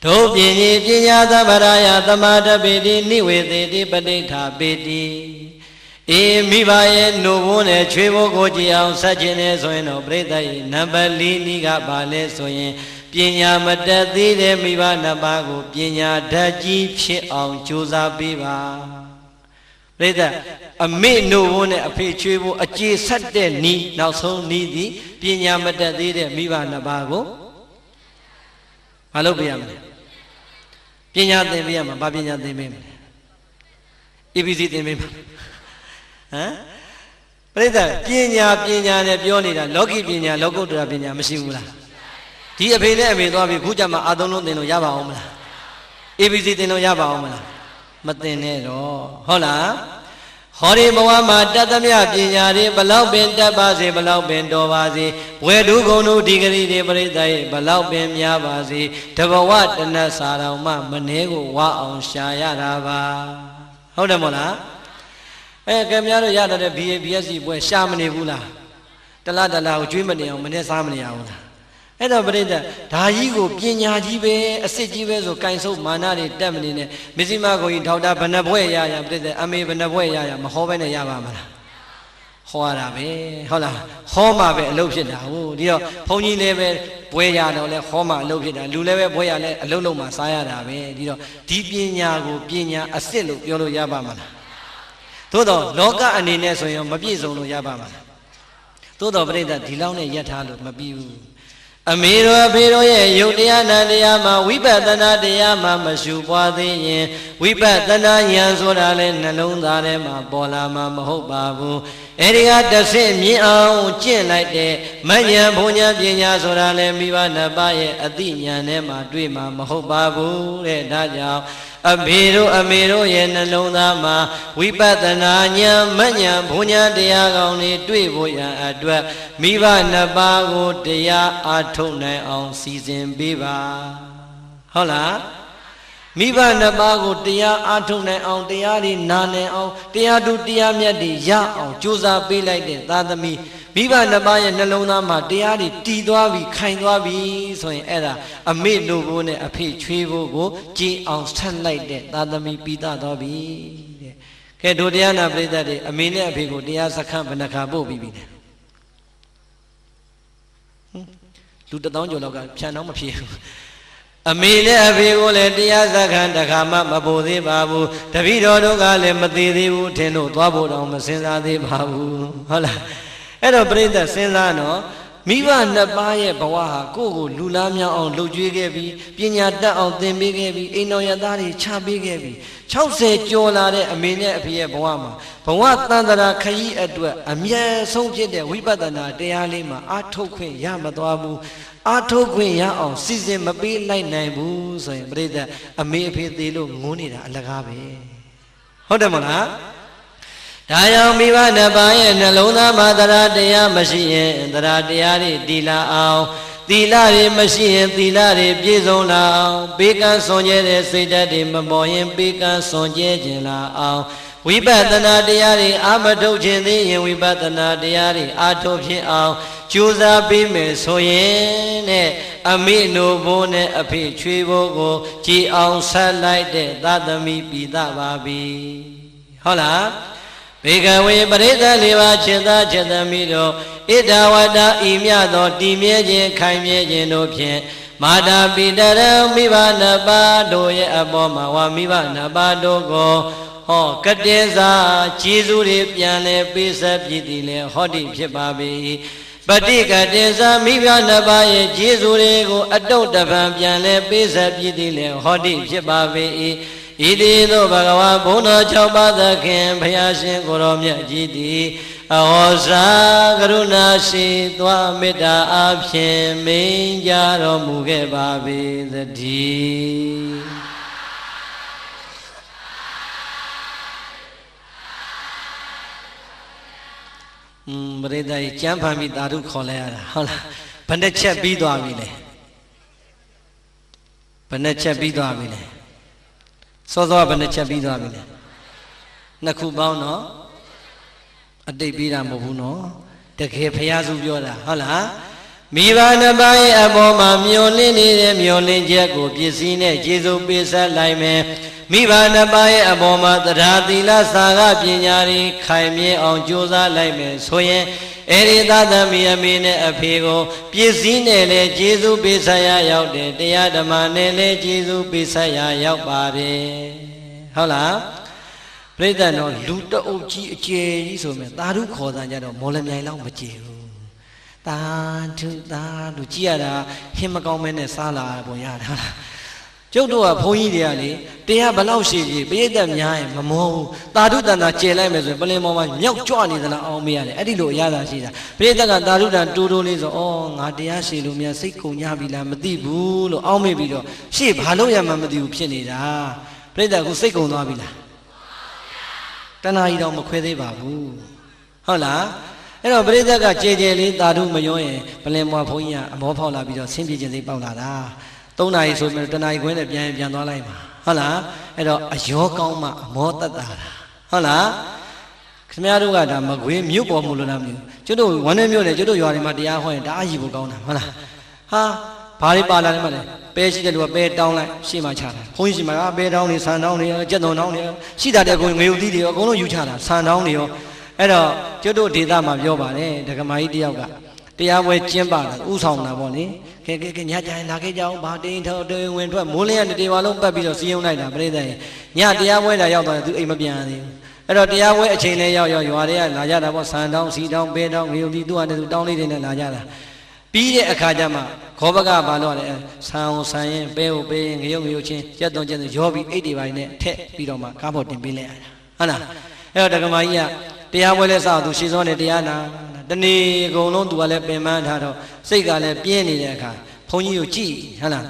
ဒုပင်ကြီးပညာသဗ္ဗရာယသမာဓပေတိနိဝေသေတိပဋိဋ္ဌာပေတိအေးမိဘရဲ့နှုတ်ဝန်းနဲ့ချွေးဖို့ကိုကြည်အောင်ဆက်ခြင်းနဲ့ဆိုရင်တော့ပြိဿရဲ့နံပါတ်4နီးကပါလဲဆိုရင်ပညာမတတ်သေးတဲ့မိဘ2 ပါးကိုပညာဓာတ်ကြီးဖြစ်အောင်ကြိုးစားပေးပါပြိဿအမေနှုတ်ဝန်းနဲ့အဖေချွေးဖို့အကျေဆက်တဲ့နီးနောက်ဆုံးနီးသည်ပညာမတတ်သေးတဲ့မိဘ2 ပါးကိုမလုပ်ပြရမလဲပညာသင်ပေးရမှာဘာပညာသင်ပေးမလဲ ABC သင်ပေးမှာဟမ်ပြိဿပညာနဲ့ပြောနေတာလောကီပညာလောကုတ္တရာပညာမရှိဘူးလားဒီအဖေနဲ့အမေသွားပြီးခုကြမှာအာသုံးလုံးသင်လို့ရပါအောင်မလား ABC သင်လို့ရပါအောင်မလားမသင်နဲ့တော့ဟုတ်လားဟောဒီဘဝမှာတတ်သမျှပညာတွေဘလောက်ပင်တတ်ပါစေဘလောက်ပင်တော်ပါစေဝေဒုဂုံတို့ဒီဂရီတွေပရိသတ်ရဲ့ဘလောက်ပင်များပါစေတဘဝတဏ္ဍစာတော်မှမနှဲကိုဝါအောင်ရှာရတာပါဟုတ်တယ်မို့လားကဲများတို့ရတဲ့ BA BSc ပွဲရှာမနေဘူးလားတလားကိုကျွေးမနေအောင်မနဲ့စားမနေအောင်လားအဲ့တော့ပြိဿဒါကြီးကိုပညာကြီးပဲအစစ်ကြီးပဲဆိုကင်ဆုပ်မာနတွေတက်မနေနဲ့မစ္စည်းမကိုကြီးဒေါက်တာဘဏ္ဍဘွဲ့ရပြိဿအမေဘဏ္ဍဘွဲ့ရမဟောပဲနဲ့ရပါမလားဟောရတာပဲဟုတ်လားဟောမှပဲအလုပ်ဖြစ်တာဟုတ်ဒီတော့ဘုန်းကြီးလည်းပဲဘွဲ့ရတော့လဲဟောမှအလုပ်ဖြစ်တာလူလည်းပဲဘွဲ့ရလဲအလုပ်လုပ်မှစားရတာပဲဒီတော့ဒီပညာကိုပညာအစစ်လို့ပြောလို့ရပါမလားသို့တော့လောကအနေနဲ့ဆိုရင်မပြည့်စုံလို့ရပါမလားသို့တော့ပြိဿဒီလောက်နဲ့ယက်ထားလို့မပြီးဘူးအမေတို့အဖေတို့ရဲ့ယုတ်တရားနာတရားမှာဝိပဿနာတရားမှာမရှုပွားသေးရင်ဝိပဿနာဉာဏ်ဆိုတာလဲနှလုံးသားထဲမှာပေါ်လာမှာမဟုတ်ပါဘူးအဲဒီကတစ်ဆင့်မြင်အောင်ကျင့်လိုက်တဲ့မဉဏ်ဘုံဉာဏ်ပညာဆိုတာလဲမိဘ2 ပါးရဲ့အသိဉာဏ်ထဲမှာတွေ့မှာမဟုတ်ပါဘူးတဲ့ဒါကြောင့်အဖေတို့အမေတို့ရဲ့နှလုံးသားမှာဝိပဿနာဉာဏ်မဉဏ်ဘုံဉာဏ်တရားကောင်းတွေတွေ့ဖို့ရန်အတွက်မိဘ2 ပါးကိုတရားအားထုတ်နိုင်အောင်စီစဉ်ပေးပါဟုတ်လားမိဘ2 ပါးကိုတရားအားထုတ်နိုင်အောင်တရားတွေနာနိုင်အောင်တရားသူတရားမြတ်တွေရအောင်ကြိုးစားပေးလိုက်တဲ့သာသမီမ မိဘနှစ်ပါးရဲ့နှလုံးသားမှာတရားတွေတည်သွားပြီခိုင်သွားပြီဆိုရင်အဲ့ဒါအမေလိုဖို့နဲ့အဖေချွေးဖို့ကိုကြည်အောင်ဆက်လိုက်တဲ့သာသမီပြီးသားသွားပြီတဲ့ကဲတို့တရားနာပရိသတ်တွေအမေနဲ့အဖေကိုတရားစခန်းဘယ်နှခါပို့ပြီးပြီလဲလူ1000ကျော်လောက်ကဖြန်တော့မဖြစ်ဘူးအမေနဲ့အဖေကိုလည်းတရားစခန်းတခါမှမပို့သေးပါဘူးတပည့်တော်တို့ကလည်းမသေးသေးဘူးထင်လို့သွားဖို့တောင်မစင်စားသေးပါဘူးဟုတ်လားအဲ့တော့ပြိဿစဉ်းစားနော်မိဘနှစ်ပါးရဲ့ဘဝဟာကိုယ့်ကိုလူလားမြောင်အောင်လှုပ်ကြွေးခဲ့ပြီးပညာတတ်အောင်သင်ပေးခဲ့ပြီးအိမ်တော်ရသားတွေချပေးခဲ့ပြီး60ကျော်လာတဲ့အမေနဲ့အဖေရဲ့ဘဝမှာဘဝတန်တရာခရီးအတွက်အမြဲဆုံးဖြစ်တဲ့ဝိပဿနာတရားလေးမှာအာထုတ်ခွင့်ရမသွားဘူးအာထုတ်ခွင့်ရအောင်စီစဉ်မပေးလိုက်နိုင်ဘူးဆိုရင်ပြိဿအမေအဖေသေးလို့ငုန်းနေတာအလကားပဲဟုတ်တယ်မလားဒါကြောင့်မိဘနှစ်ပါးရဲ့နှလုံးသားမှာတရားတရားမရှိရင်တရားတရားတွေတည်လာအောင်သီလတွေမရှိရင်သီလတွေပြည့်စုံလာအောင်ပေးကမ်းစွန့်ကြဲတဲ့စိတ်ဓာတ်တွေမပေါ်ရင်ပေးကမ်းစွန့်ကြဲခြင်းလာအောင်ဝိပဿနာတရားတွေအာမထုတ်ခြင်းသေးရင်ဝိပဿနာတရားတွေအာထုတ်ဖြစ်အောင်ကြိုးစားပေးမယ်ဆိုရင်နဲ့အမေနိုဘိုးနဲ့အဖေချွေးဘိုးကိုကြည်အောင်ဆက်လိုက်တဲ့သာသမီပြီးသားပါပြီဟုတ်လားဘေကဝေပရိသတ်လေးပါးจิตသားจิตသမီးတို့ဣဒဝတ္တဤမြတ်သောတည်မြဲခြင်းခိုင်မြဲခြင်းတို့ဖြင့်မာတာပိတရံမိဘနှစ်ပါးတို့ရဲ့အပေါ်မှာဝါမိဘနှစ်ပါးတို့ကိုဟောကတေစာကျေးဇူးတွေပြန်လဲပေးဆက်ပြည်တည်လဲဟောတိဖြစ်ပါပေပฏิကတေစာမိဘနှစ်ပါးရဲ့ကျေးဇူးတွေကိုအတုတ်တပံပြန်လဲပေးဆက်ပြည်တည်လဲဟောတိဖြစ်ပါပေဣတိသောဘဂဝါဘုန်းတော်6ပါးသခင်ဘုရားရှင်ကိုရောမြတ်ကြီးသည်အဟောစာကရုဏာရှိသွားမေတ္တာအဖြင့်မိန်ကြတော်မူခဲ့ပါပေသတည်းပရိသတ်ကြီးကျမ်းဖန်ပြီးသာဓုခေါ်လိုက်ရတာဟုတ်လားဘယ်နှချက်ပြီးသွားပြီလဲဘယ်နှချက်ပြီးသွားပြီလဲစောစောဘယ်နှချက်ပြီးသွားပြီလဲနှစ်ခုပေါင်းတော့အတိတ်ပြီးတာမဟုတ်ဘူးနော်တကယ်ဖျားစုပြောတာဟုတ်လားမိဘနှစ်ပါးရဲ့အပေါ်မှာမျောလင့်နေတဲ့မျောလင့်ချက်ကိုပစ္စည်းနဲ့ကျေစုပေးဆက်လိုက်မယ်မိဘနှစ်ပါးရဲ့အပေါ်မှာတရားသီလစာကပညာတွေခိုင်မြဲအောင်ကြိုးစားလိုက်မယ်ဆိုရင်အဲ့ဒီသာသမီအမေနဲ့အဖေကိုပစ္စည်းနဲ့လည်းကျေစုပေးဆက်ရရောက်တယ်တရားဓမ္မနဲ့လည်းကျေစုပေးဆက်ရရောက်ပါတယ်ဟုတ်လားပြိဿတော်လူတအုပ်ကြီးအကျယ်ကြီးဆိုမယ်သာဓုခေါ်တာကြတော့မော်လမြိုင်လောက်မကျယ်ဘူးသာဓုကြည့်ရတာဟင်းမကောင်းမဲနဲ့စားလာပုံရတာကျုပ်တို့ကဘုန်းကြီးတွေကလေတရားဘလောက်ရှိကြီးပြိဿများရင်မမောဘူးသာဓုတန်တာကျယ်လိုက်မယ်ဆိုရင်ပလင်ပေါ်မှာမြောက်ကြွနေသလားအောင်မရတယ်အဲ့ဒီလိုအရသာရှိတာပြိဿကသာဓုတန်တိုးလေးဆိုဩငါတရားရှိလို့များစိတ်ကုန်ကြပြီလားမသိဘူးလို့အောင်းမေ့ပြီးတော့ရှေ့ဘာလို့ရမှမသိဘူးဖြစ်နေတာပြိဿကစိတ်ကုန်သွားပြီလားတဏှာကြီးတော့မခွဲသေးပါဘူးဟုတ်လားအဲ့တော့ပရိသတ်ကကြဲကြဲလေးသာဓုမရောရင်ပလင်မွားဘုန်းကြီးကအမောဖောက်လာပြီးတော့ဆင်းပြေခြင်းစိတ်ပေါက်လာတာ3နာရီဆိုမှတနာရီခွဲနဲ့ပြန်သွားလိုက်ပါဟုတ်လားအဲ့တော့အယောကောင်းမှအမောတတ်တာဟုတ်လားခင်ဗျားတို့ကဒါမကွေးမြို့ပေါ်မလို့လားမသိဘူးကျွတ်တို့ဝမ်းနဲ့မြို့တယ်ကျွတ်တို့ရွာတွေမှာတရားဟောရင်ဒါအကြီးဖို့ကောင်းတာဟုတ်လားဟာဘာတွေပါလာလဲမလဲပဲရှိတဲ့လူကပဲတောင်းလိုက်ရှေ့မှာချတာဘုန်းကြီးရှိမှာကပဲတောင်းနေဆန်တောင်းနေကြက်သွန်တောင်းနေရှိတာတဲ့ကိုငွေဥသီးတွေရောအကုန်လုံးယူချတာဆန်တောင်းနေရောအဲ့တော့ကျွတ်တို့ဒေသမှာပြောပါတယ်ဒကမာကြီးတယောက်ကတရားပွဲကျင်းပတာဥဆောင်တာပေါ့လေကဲညကြရင်လာခဲ့ကြအောင်ဘာတင်းထောက်တင်းဝင်ထွက်မိုးလင်းရတဲ့တေဝါလုံးပတ်ပြီးတော့စီးရုံလိုက်တာပြိဿရဲ့ညတရားပွဲတာရောက်သွားတယ်သူအိမ်မပြန်သေးဘူးအဲ့တော့တရားပွဲအချိန်လေးရောက်ရွာတွေကလာကြတာပေါ့ဆန်တောင်းစီတောင်းပဲတောင်းငရုတ်ဒီသူ့အနေနဲ့သူတောင်းလေးတွေနဲ့လာကြတာပြီးတဲ့အခါကျမှခောဘကဘာလို့လဲဆန်အောင်ဆန်ရင်ပဲကိုပဲရင်ငရုတ်ချင်းကြက်သွန်ကျက်ရောပြီးအိတ်တွေပိုင်းနဲ့ထက်ပြီးတော့မှကားပေါ်တင်ပေးလိုက်ရတာဟုတ်လားအဲ့တော့ဒကမာကြီးကတရားပွဲလဲစအောင်သူရှင်းစောနေတရားနာတနေ့အကုန်လုံးသူကလည်းပင်ပန်းထားတော့စိတ်ကလည်းပြင်းနေတဲ့အခါဘုန်းကြီးကိုကြည့်ဟုတ်လား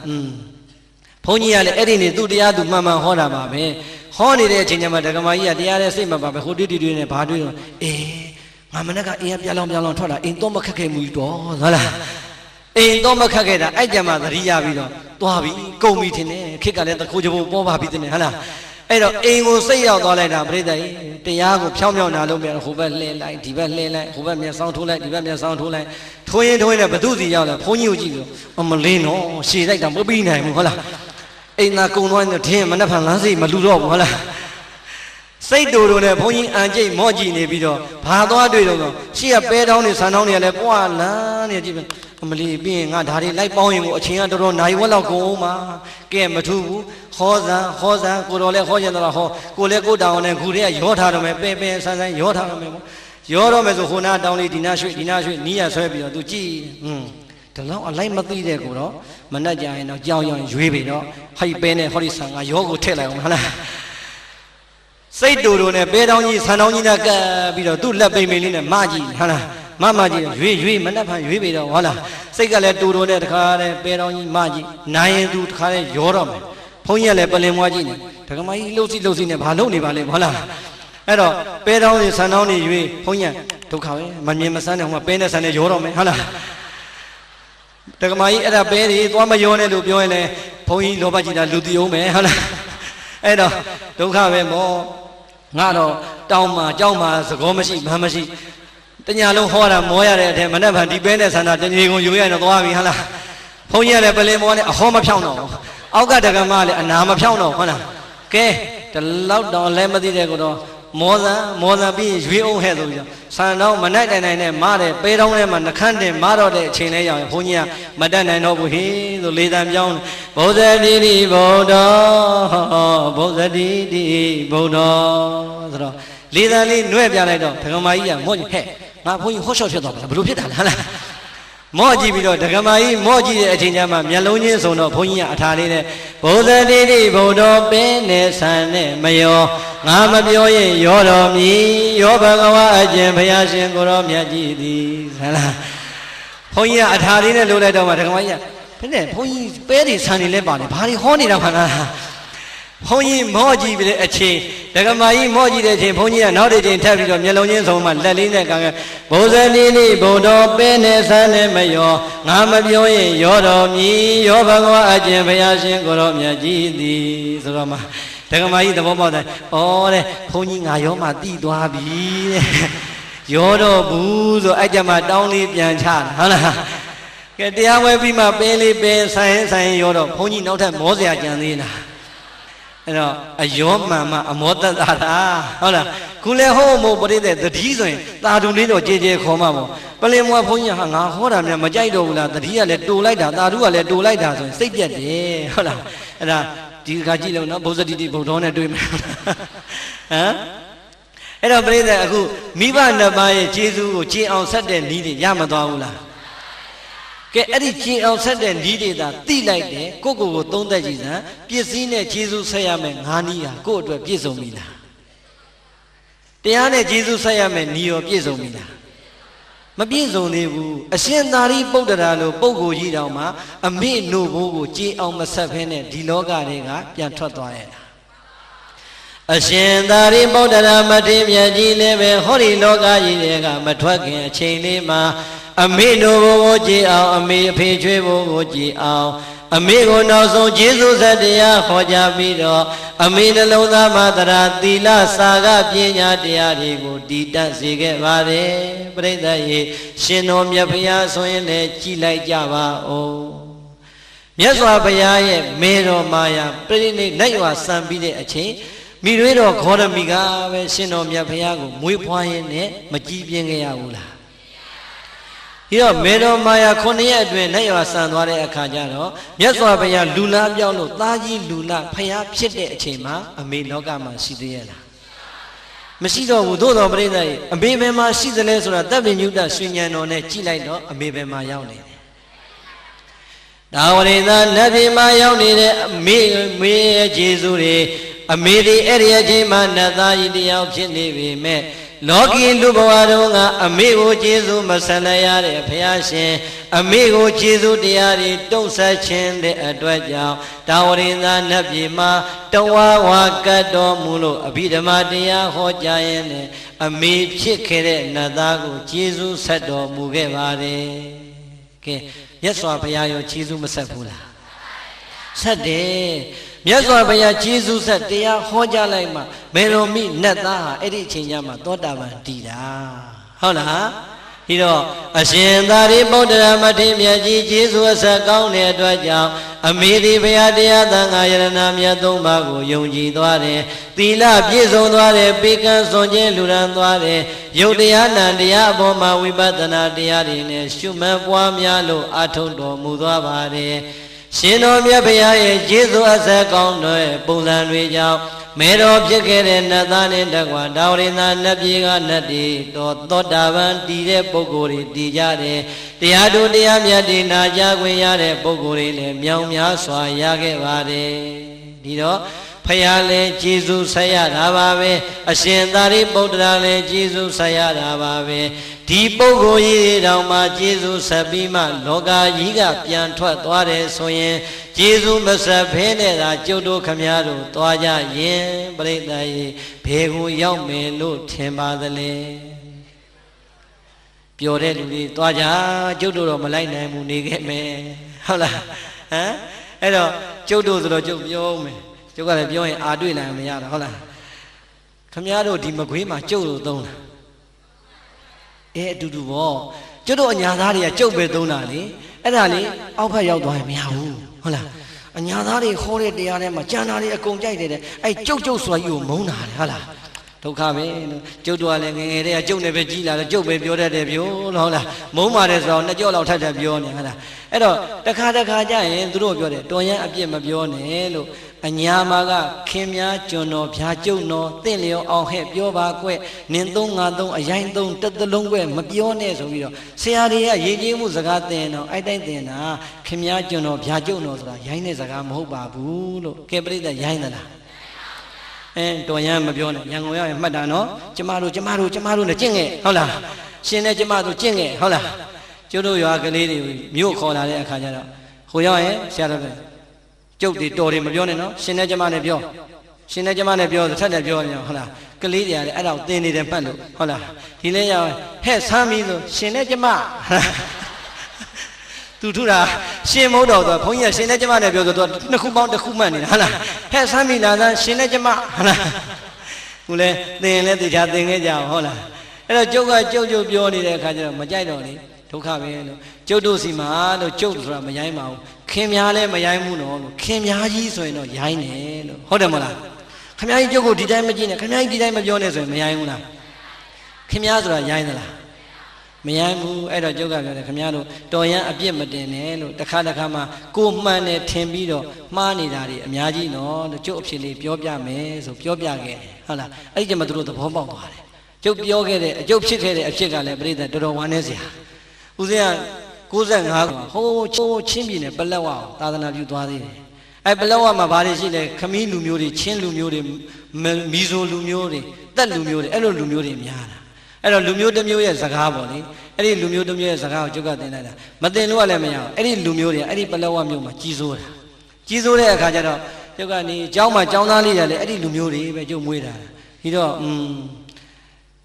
ဘုန်းကြီးကလည်းအဲ့ဒီနေ့သူ့တရားသူမှန်မှန်ဟောတာပါပဲဟောနေတဲ့အချိန်ကျမှဒကမာကြီးကတရားနဲ့စိတ်မပါပဲဟိုတွေးနဲ့ဘာတွေးတော့ငါမနေ့ကအိမ်ကပြလောင်ထွက်လာအိမ်တော့မခက်ခဲမှုတော့ဟုတ်လားအိမ်တော့မခက်ခဲတာအဲ့ကြမှာသတိရပြီးတော့သွားပြီကုန်ပြီထင်တယ်ခေတ်ကလည်းတခိုးကြဖို့ပေါ်ပါပြီတဲ့ဟုတ်လား အဲ့တော့အိမ်ကိုစိတ်ရောက်သွားလိုက်တာပြိတ္တကြီးတရားကိုဖြောင်းဖြောင်းနာလို့ပြန်ဟိုဘက်လှည့်လိုက်ဒီဘက်လှည့်လိုက်ဟိုဘက်မျက်စောင်းထိုးလိုက်ဒီဘက်မျက်စောင်းထိုးလိုက်ထိုးရင်လည်းဘသူစီရောက်လဲဘုန်းကြီးကိုကြည့်ပြီးအမလေးနော်ရှည်လိုက်တာမပြီးနိုင်ဘူးဟုတ်လားအိမ်သာကုံသွားရင်ထင်းမနှက်ဖန်လမ်းစိတ်မလူတော့ဘူးဟုတ်လားစိတ်တူတူနဲ့ဘုန်းကြီးအန်ကျိတ်မော့ကြည့်နေပြီးတော့ဘာသွားတွေ့တော့ရှေ့ကပဲတောင်းနေဆန်တောင်းနေလည်းပွားလန်းနေကြည့်ပဲအမလီပြီးရင်ငါဒါတွေလိုက်ပေါင်းရင်ကိုအချိန်ကတော်တော်နိုင်ဝက်လောက်ကုန်အောင်ပါကဲမထူးဘူးဟောစံကိုတော်လည်းဟောကျင်တော့ဟောကိုလည်းကိုတောင်းနဲ့ခုတည်းကရောထားတော့မယ်ပဲဆန်းရောထားတော့မယ်ပေါ့ရောတော့မယ်ဆိုဟိုနာတောင်းလေးဒီနာရွှေ့နီးရဆွဲပြီးတော့သူကြည့်ဒီလောက်အလိုက်မသိတဲ့ကိုတော့မနှက်ကြရင်တော့ကြောင်ရွေးပြီတော့ဟိုက်ပဲနဲ့ဟောဒီဆန်ကရောကိုထည့်လိုက်အောင်ဟုတ်လားစိတ်တူတူနဲ့ပဲတောင်းကြီးဆန်တောင်းကြီးနဲ့ကပ်ပြီးတော့သူ့လက်ပိန်ပိန်လေးနဲ့မကြည့်ဟုတ်လားမကြည့်ရွေးမနှက်ဖန်ရွေးပြီတော့ဟုတ်လားစိတ်ကလည်းတူတူနဲ့တခါတည်းပဲတောင်းကြီးမကြည့်နိုင်ရင်သူတခါတည်းရောတော့မယ်ဘုန်းကြီးကလည်းပလင်မွားကြည့်နေဒကမကြီးလှုပ်စီနဲ့ဘာလုပ်နေပါလဲဟုတ်လားအဲ့တော့ပဲတောင်းကြီးဆန်တောင်းကြီးရွေးဘုန်းကြီးဒုက္ခပဲမမြင်မဆန်းနဲ့ဟိုမှာပဲနဲ့ဆန်နဲ့ရောတော့မယ်ဟုတ်လားဒကမကြီးအဲ့ဒါပဲတွေသွားမရောနဲ့လို့ပြောရင်လည်းဘုန်းကြီးလောဘကြီးတာလူတီအောင်မယ်ဟုတ်လားအဲ့တော့ဒုက္ခပဲမောငါတော့တောင်းမှာကြောက်မှာသကောမရှိမမ်းမရှိတညာလုံးဟောတာမောရတဲ့အထက်မနဲ့ဗန်ဒီပဲနဲ့ဆန္ဒတညီကုန်ယူရတော့သွားပြီဟုတ်လားဘုန်းကြီးကလည်းပလင်မောနဲ့အဟောမဖြောင်းတော့အောက်ကဒကမလည်းအနာမဖြောင်းတော့ဟုတ်လားကဲဒီလောက်တော့လည်းမသိတဲ့ကတော့မောစံပြီးရွေးအောင်ဟဲ့ဆိုပြီးတော့ဆန်တော့မနိုင်တိုင်နဲ့မားတယ်ပဲတောင်းထဲမှာနှခမ်းတင်မားတော့တဲ့အချိန်လေးရောက်ရင်ဘုန်းကြီးကမတတ်နိုင်တော့ဘူးဟေးဆိုလေတံပြောင်းဘုဇတိတိဗုဒ္ဓဘုဇတိတိဗုဒ္ဓဆိုတော့လေတံလေးနှွဲ့ပြလိုက်တော့ဒကမာကြီးကမော့ဟဲ့ငါဘုန်းကြီးဟောရှော့ဖြစ်သွားပါလားဘလို့ဖြစ်တာလားမော့ကြည့်ပြီးတော့ဒကမာကြီးမော့ကြည့်တဲ့အချိန်ကျမှမျက်လုံးချင်းစုံတော့ဘုန်းကြီးကအထာလေးနဲ့ဘုဇတိတိဗုဒ္ဓပင်နဲ့ဆန်နဲ့မယောငါမပြောရင်ရောတော်မီရောဘဂဝါအကျင့်ဘုရားရှင်ကိုရောမြတ်ကြီးသည်ဆန္ဒဘုန်းကြီးကအထာလေးနဲ့လို့လိုက်တော့မှဒကမာကြီးကဘယ်နဲ့ဘုန်းကြီးပဲတွေဆန်နေလဲပါလေဘာတွေဟောနေတာခါလားဘုန်းကြီးမော့ကြည့်ပြီးတဲ့အချိန်ဒကမာကြီးမော့ကြည့်တဲ့အချိန်ဘုန်းကြီးကနောက်တစ်ချိန်ထပ်ပြီးတော့မျက်လုံးချင်းစုံမှလက်လေးနဲ့ကံကဘုဇတိတိဗုဒ္ဓပဲနဲ့ဆန်းနဲ့မယောငါမပြောရင်ရောတော်မီရောဘဂဝါအကျင့်ဘုရားရှင်ကိုရောမြတ်ကြီးသည်ဆိုတော့မှဒကမာကြီးသဘောပေါက်တယ်။အော်တဲ့ဘုန်းကြီးငါရောမှတိသွားပြီတဲ့။ရောတော့ဘူးဆိုအဲ့ကြမှာတောင်းလေးပြန်ချတာဟုတ်လား။ကဲတရားဝဲပြီးမှပင်းလေးပင်းဆိုင်ရောတော့ဘုန်းကြီးနောက်ထပ်မောစရာကြံသေးလား။အဲ့တော့အယောမှန်မှအမောတတ်တာဟုတ်လား။ခုလဲဟောမို့ပရိသတ်တတိဆိုရင်တာတူလေးတော့ကြဲကြဲခေါ်မှာပေါ့။ပလင်မွားဘုန်းကြီးဟာငါဟောတာများမကြိုက်တော့ဘူးလား။တတိကလည်းတူလိုက်တာတာတူကလည်းတူလိုက်တာဆိုရင်စိတ်ပြတ်တယ်ဟုတ်လား။အဲ့ဒါဒီကကြည့်လို့နော်ဘုဇတိတိဗုဒ္ဓနဲ့တွေ့မယ်ဟမ်အဲ့တော့ပြိဿအခုမိဘနှစ်ပါးရဲ့ခြေစူးကိုခြေအောင်ဆက်တဲ့နီးတွေရမသွားဘူးလားကဲအဲ့ဒီခြေအောင်ဆက်တဲ့နီးတွေသာတိလိုက်တယ်ကိုသုံးသက်ကြည့်စမ်းပစ္စည်းနဲ့ခြေစူးဆက်ရမယ်ငါးနီးဟာကိုယ့်အတွက်ပြည့်စုံပြီလားတရားနဲ့ခြေစူးဆက်ရမယ်နီးရောပြည့်စုံပြီလားမပြည့်စုံသေးဘူးအရှင်သာရိပုတ္တရာလိုပုဂ္ဂိုလ်ကြီးတောင်မှအမေနို့ဘိုးကိုကြည်အောင်မဆက်ဖဲနဲ့ဒီလောကတွေကပြန်ထွက်သွားရတာအရှင်သာရိပုတ္တရာမထေရမြတ်ကြီးလည်းပဲဟောဒီလောကကြီးတွေကမထွက်ခင်အချိန်လေးမှာအမေနို့ဘိုးကိုကြည်အောင်အမေအဖေချွေးဘိုးကိုကြည်အောင်အမေကိုနောက်ဆုံးကျေးဇူးဆက်တရားဟောကြားပြီးတော့အမေနှလုံးသားမှာတရားသီလစာကပညာတရားတွေကိုတည်တတ်စေခဲ့ပါတယ်ပြိဿရေရှင်တော်မြတ်ဘုရားဆိုရင်လည်းကြည်လိုက်ကြပါဦးမြတ်စွာဘုရားရဲ့မေတော်မာယာပြိဋိနိနတ်ရွာစံပြီးတဲ့အချိန်မိရွေးတော်ခောရမီကပဲရှင်တော်မြတ်ဘုရားကိုမွေးဖွားရင်းနဲ့မကြည်ပြင်းခဲ့ရဘူးလားဒီတော့မေတော်မာယာ9ရက်အတွင်းလက်ရွာဆန်သွားတဲ့အခါကျတော့မြတ်စွာဘုရားလူလားပြောင်းလို့သားကြီးလူလားဖျားဖြစ်တဲ့အချိန်မှာအမေလောကမှာရှိသေးရဲ့လားမရှိတော့ဘူးသို့တော်ပြိဿရဲ့အမေဘယ်မှာရှိသလဲဆိုတာတပ်ပင်ညုတရွှေဉဏ်တော်နဲ့ကြည့်လိုက်တော့အမေဘယ်မှာရောက်နေတယ်ဒါဝရိသနတ်ပြည်မှာရောက်နေတဲ့အမေရဲ့ကျေးဇူးတွေအမေဒီအဲ့ဒီအချိန်မှာနတ်သားကြီးတယောက်ဖြစ်နေပြီမဲ့လောကီလူဘဝတုန်းကအမေကိုကျေးဇူးမဆန်ရတဲ့ဘုရားရှင်အမေကိုကျေးဇူးတရားတွေတုံ့ဆက်ခြင်းတဲ့အတွက်ကြောင့်တာဝရိန္ဒနတ်ပြည်မှာတဝါဝါကတ်တော်မူလို့အဘိဓမ္မာတရားဟောကြားရင်းနဲ့အမေဖြစ်ခဲ့တဲ့နတ်သားကိုကျေးဇူးဆက်တော်မူခဲ့ပါတယ်ကဲမြတ်စွာဘုရားရောကျေးဇူးမဆက်ဘူးလားဆက်တယ် မြတ်စွာဘုရားကျေးဇူးဆက်တရားဟောကြားလိုက်မှမေတော်မိနတ်သားဟာအဲ့ဒီအချိန်ကျမှသောတာပန်တည်တာဟုတ်လားဒီတော့အရှင်သာရိပုတ္တရာမထေရမြတ်ကြီးကျေးဇူးအဆက်ကောင်းတဲ့အတွက်ကြောင့်အမေဒီဘုရားတရားသံဃာယရဏမြတ်သုံးပါးကိုယုံကြည်သွားတယ်သီလပြည့်စုံသွားတယ်ပေကံစွန်ခြင်းလူရန်သွားတယ်ယုတ်တရားနံတရားအပေါ်မှာဝိပဿနာတရားတွေနဲ့ရှုမှတ်ပွားများလို့အထုံတော်မူသွားပါတယ်ရှင်တော်မြတ်ဘုရားရဲ့ကျေးဇူးအဆက်ကောင်းတဲ့ပုံစံတွေကြောင့်မေတော်ဖြစ်ခဲ့တဲ့နတ်သားနဲ့တကွာဒါဝရိနာနတ်ပြည်ကနတ်တွေတော်သောတာပန်တည်တဲ့ပုဂ္ဂိုလ်တွေတည်ကြတယ်တရားတို့တရားမြတ်တွေနာကြားခွင့်ရတဲ့ပုဂ္ဂိုလ်တွေလည်းမြောင်များစွာရခဲ့ပါတယ်ဒီတော့ဖယားလည်းကျေးဇူးဆက်ရတာပါပဲအရှင်သာရိပုတ္တရာလည်းကျေးဇူးဆက်ရတာပါပဲဒီပုဂ္ဂိုလ်ကြီးတောင်မှကျေးဇူးဆက်ပြီးမှလောကကြီးကပြန်ထွက်သွားတယ်ဆိုရင်ကျေးဇူးမဆက်ဖဲနဲ့သာကျုပ်တို့ခမည်းတော်သွားကြရင်ပြိတ္တရေဘေကိုရောက်မယ်လို့ထင်ပါသလဲပျော်တဲ့လူတွေသွားကြကျုပ်တို့တော့မလိုက်နိုင်ဘူးနေခဲ့မယ်ဟုတ်လားဟမ်အဲ့တော့ကျုပ်တို့ဆိုတော့ကျုပ်ပြောမယ်ကျုပ်ကလည်းပြောရင်အာတွေ့နိုင်မရတာဟုတ်လားခမည်းတော်ဒီမကွေးမှာကျုပ်တို့သုံးတာအတူတူပေါ့ကျုပ်တို့အညာသားတွေကကျုပ်ပဲသုံးတာလေအဲ့ဒါလေအောက်ဖက်ရောက်သွားရင်မရဘူးဟုတ်လားအညာသားတွေခေါ်တဲ့တရားထဲမှာကျန်တာတွေအကုန်ကြိုက်တယ်အဲ့ကျုပ်ဆိုတာကြီးကိုမုန်းတာလေဟုတ်လားဒုက္ခပဲကျုပ်တို့ကလည်းငယ်ငယ်တည်းကကျုပ်နဲ့ပဲကြီးလာတော့ကျုပ်ပဲပြောတတ်တယ်ပြောဟုတ်လားမုန်းပါတယ်ဆိုတော့နှစ်ကြော့လောက်ထပ်ထပ်ပြောနေဟုတ်လားအဲ့တော့တခါကြရင်သူတို့ပြောတယ်တော်ရန်အပြစ်မပြောနဲ့လို့အညာမှာကခင်များကျွန်တော်ဖြာကျုံတော်တင့်လျော်အောင်ဟဲ့ပြောပါကွနင်သုံးငါသုံးအရင်သုံးတစ်သလုံးကွမပြောနဲ့ဆိုပြီးတော့ဆရာတွေကရည်ကြီးမှုစကားသင်တော့အဲ့တိုင်းသင်တာခင်များကျွန်တော်ဖြာကျုံတော်ဆိုတာရိုင်းတဲ့စကားမဟုတ်ပါဘူးလို့ကဲပြိတ္တရိုင်းသလားတော်ရန်မပြောနဲ့ရန်ကုန်ရောက်ရင်မှတ်တာနော်ကျမတို့နဲ့ကျင့်ခဲ့ဟုတ်လားရှင်နဲ့ကျမတို့ကျင့်ခဲ့ဟုတ်လားကျုပ်တို့ရွာကလေးတွေမြို့ခေါ်လာတဲ့အခါကျတော့ဟိုရောက်ရင်ဆရာတော်ကကျုပ်တွေတော်တယ်မပြောနဲ့နော်ရှင်နဲ့ကျမနဲ့ပြောရှင်နဲ့ကျမနဲ့ပြောထက်တယ်ပြောနေဟုတ်လားကလေးတွေကလည်းအဲ့ဒါကိုသင်နေတယ်မှတ်လို့ဟုတ်လားဒီလဲရောက်ဟဲ့ဆမ်းပြီးဆိုရှင်နဲ့ကျမသူထူတာရှင်မိုးတော်ဆိုဘုန်းကြီးကရှင်နဲ့ကျမနဲ့ပြောဆိုသူနှစ်ခုပေါင်းတစ်ခုမှတ်နေတာဟုတ်လားဟဲ့ဆမ်းပြီးလာသားရှင်နဲ့ကျမဟုတ်လားခုလဲသင်လဲတေချာသင်ခဲ့ကြအောင်ဟုတ်လားအဲ့တော့ကျုပ်ကကျုပ်ပြောနေတဲ့အခါကျတော့မကြိုက်တော့လေဒုက္ခပဲလို့ကျုပ်တို့စီမှာလို့ကျုပ်ဆိုတာမရိုင်းပါဘူးခင်များလည်းမရိုင်းဘူးနော်လို့ခင်များကြီးဆိုရင်တော့ရိုင်းတယ်လို့ဟုတ်တယ်မလားခင်များကြီးကျုပ်ကိုဒီတိုင်းမကြည့်နဲ့ခင်များကြီးဒီတိုင်းမပြောနဲ့ဆိုရင်မရိုင်းဘူးလားခင်များဆိုတာရိုင်းသလားမရိုင်းဘူးအဲ့တော့ကျုပ်ကပြောတယ်ခင်များတို့တော်ရန်အပြစ်မတင်နဲ့လို့တစ်ခါမှကိုမှန်တယ်ထင်ပြီးတော့မှားနေတာတွေအများကြီးနော်လို့ကျုပ်အဖြစ်လေးပြောပြမယ်ဆိုပြောပြခဲ့တယ်ဟုတ်လားအဲ့ဒီကျမှသူတို့သဘောပေါက်သွားတယ်ကျုပ်ပြောခဲ့တဲ့အကျုပ်ဖြစ်ခဲ့တဲ့အဖြစ်ကလည်းပြိတ္တတော်တော်ဝမ်းနည်းစရာဦးဇင်းက95ဟိုးချင်းပြည်နယ်ပလက်ဝသာသနာပြုသွားသေးတယ်အဲပလက်ဝမှာဘာတွေရှိလဲခမီးလူမျိုးတွေချင်းလူမျိုးတွေမီဇိုလူမျိုးတွေတက်လူမျိုးတွေအဲ့လိုလူမျိုးတွေများတာအဲ့တော့လူမျိုးတစ်မျိုးရဲ့စကားပေါ့လေအဲ့ဒီလူမျိုးတစ်မျိုးရဲ့စကားကိုကျုပ်ကသင်လိုက်တာမသင်လို့လည်းမရအောင်အဲ့ဒီလူမျိုးတွေအဲ့ဒီပလက်ဝမြို့မှာကြီးစိုးတဲ့အခါကျတော့ကျုပ်ကနေเจ้าမှာเจ้าသားလေးတယ်လေအဲ့ဒီလူမျိုးတွေပဲကျုပ်မွေးတာဒီတော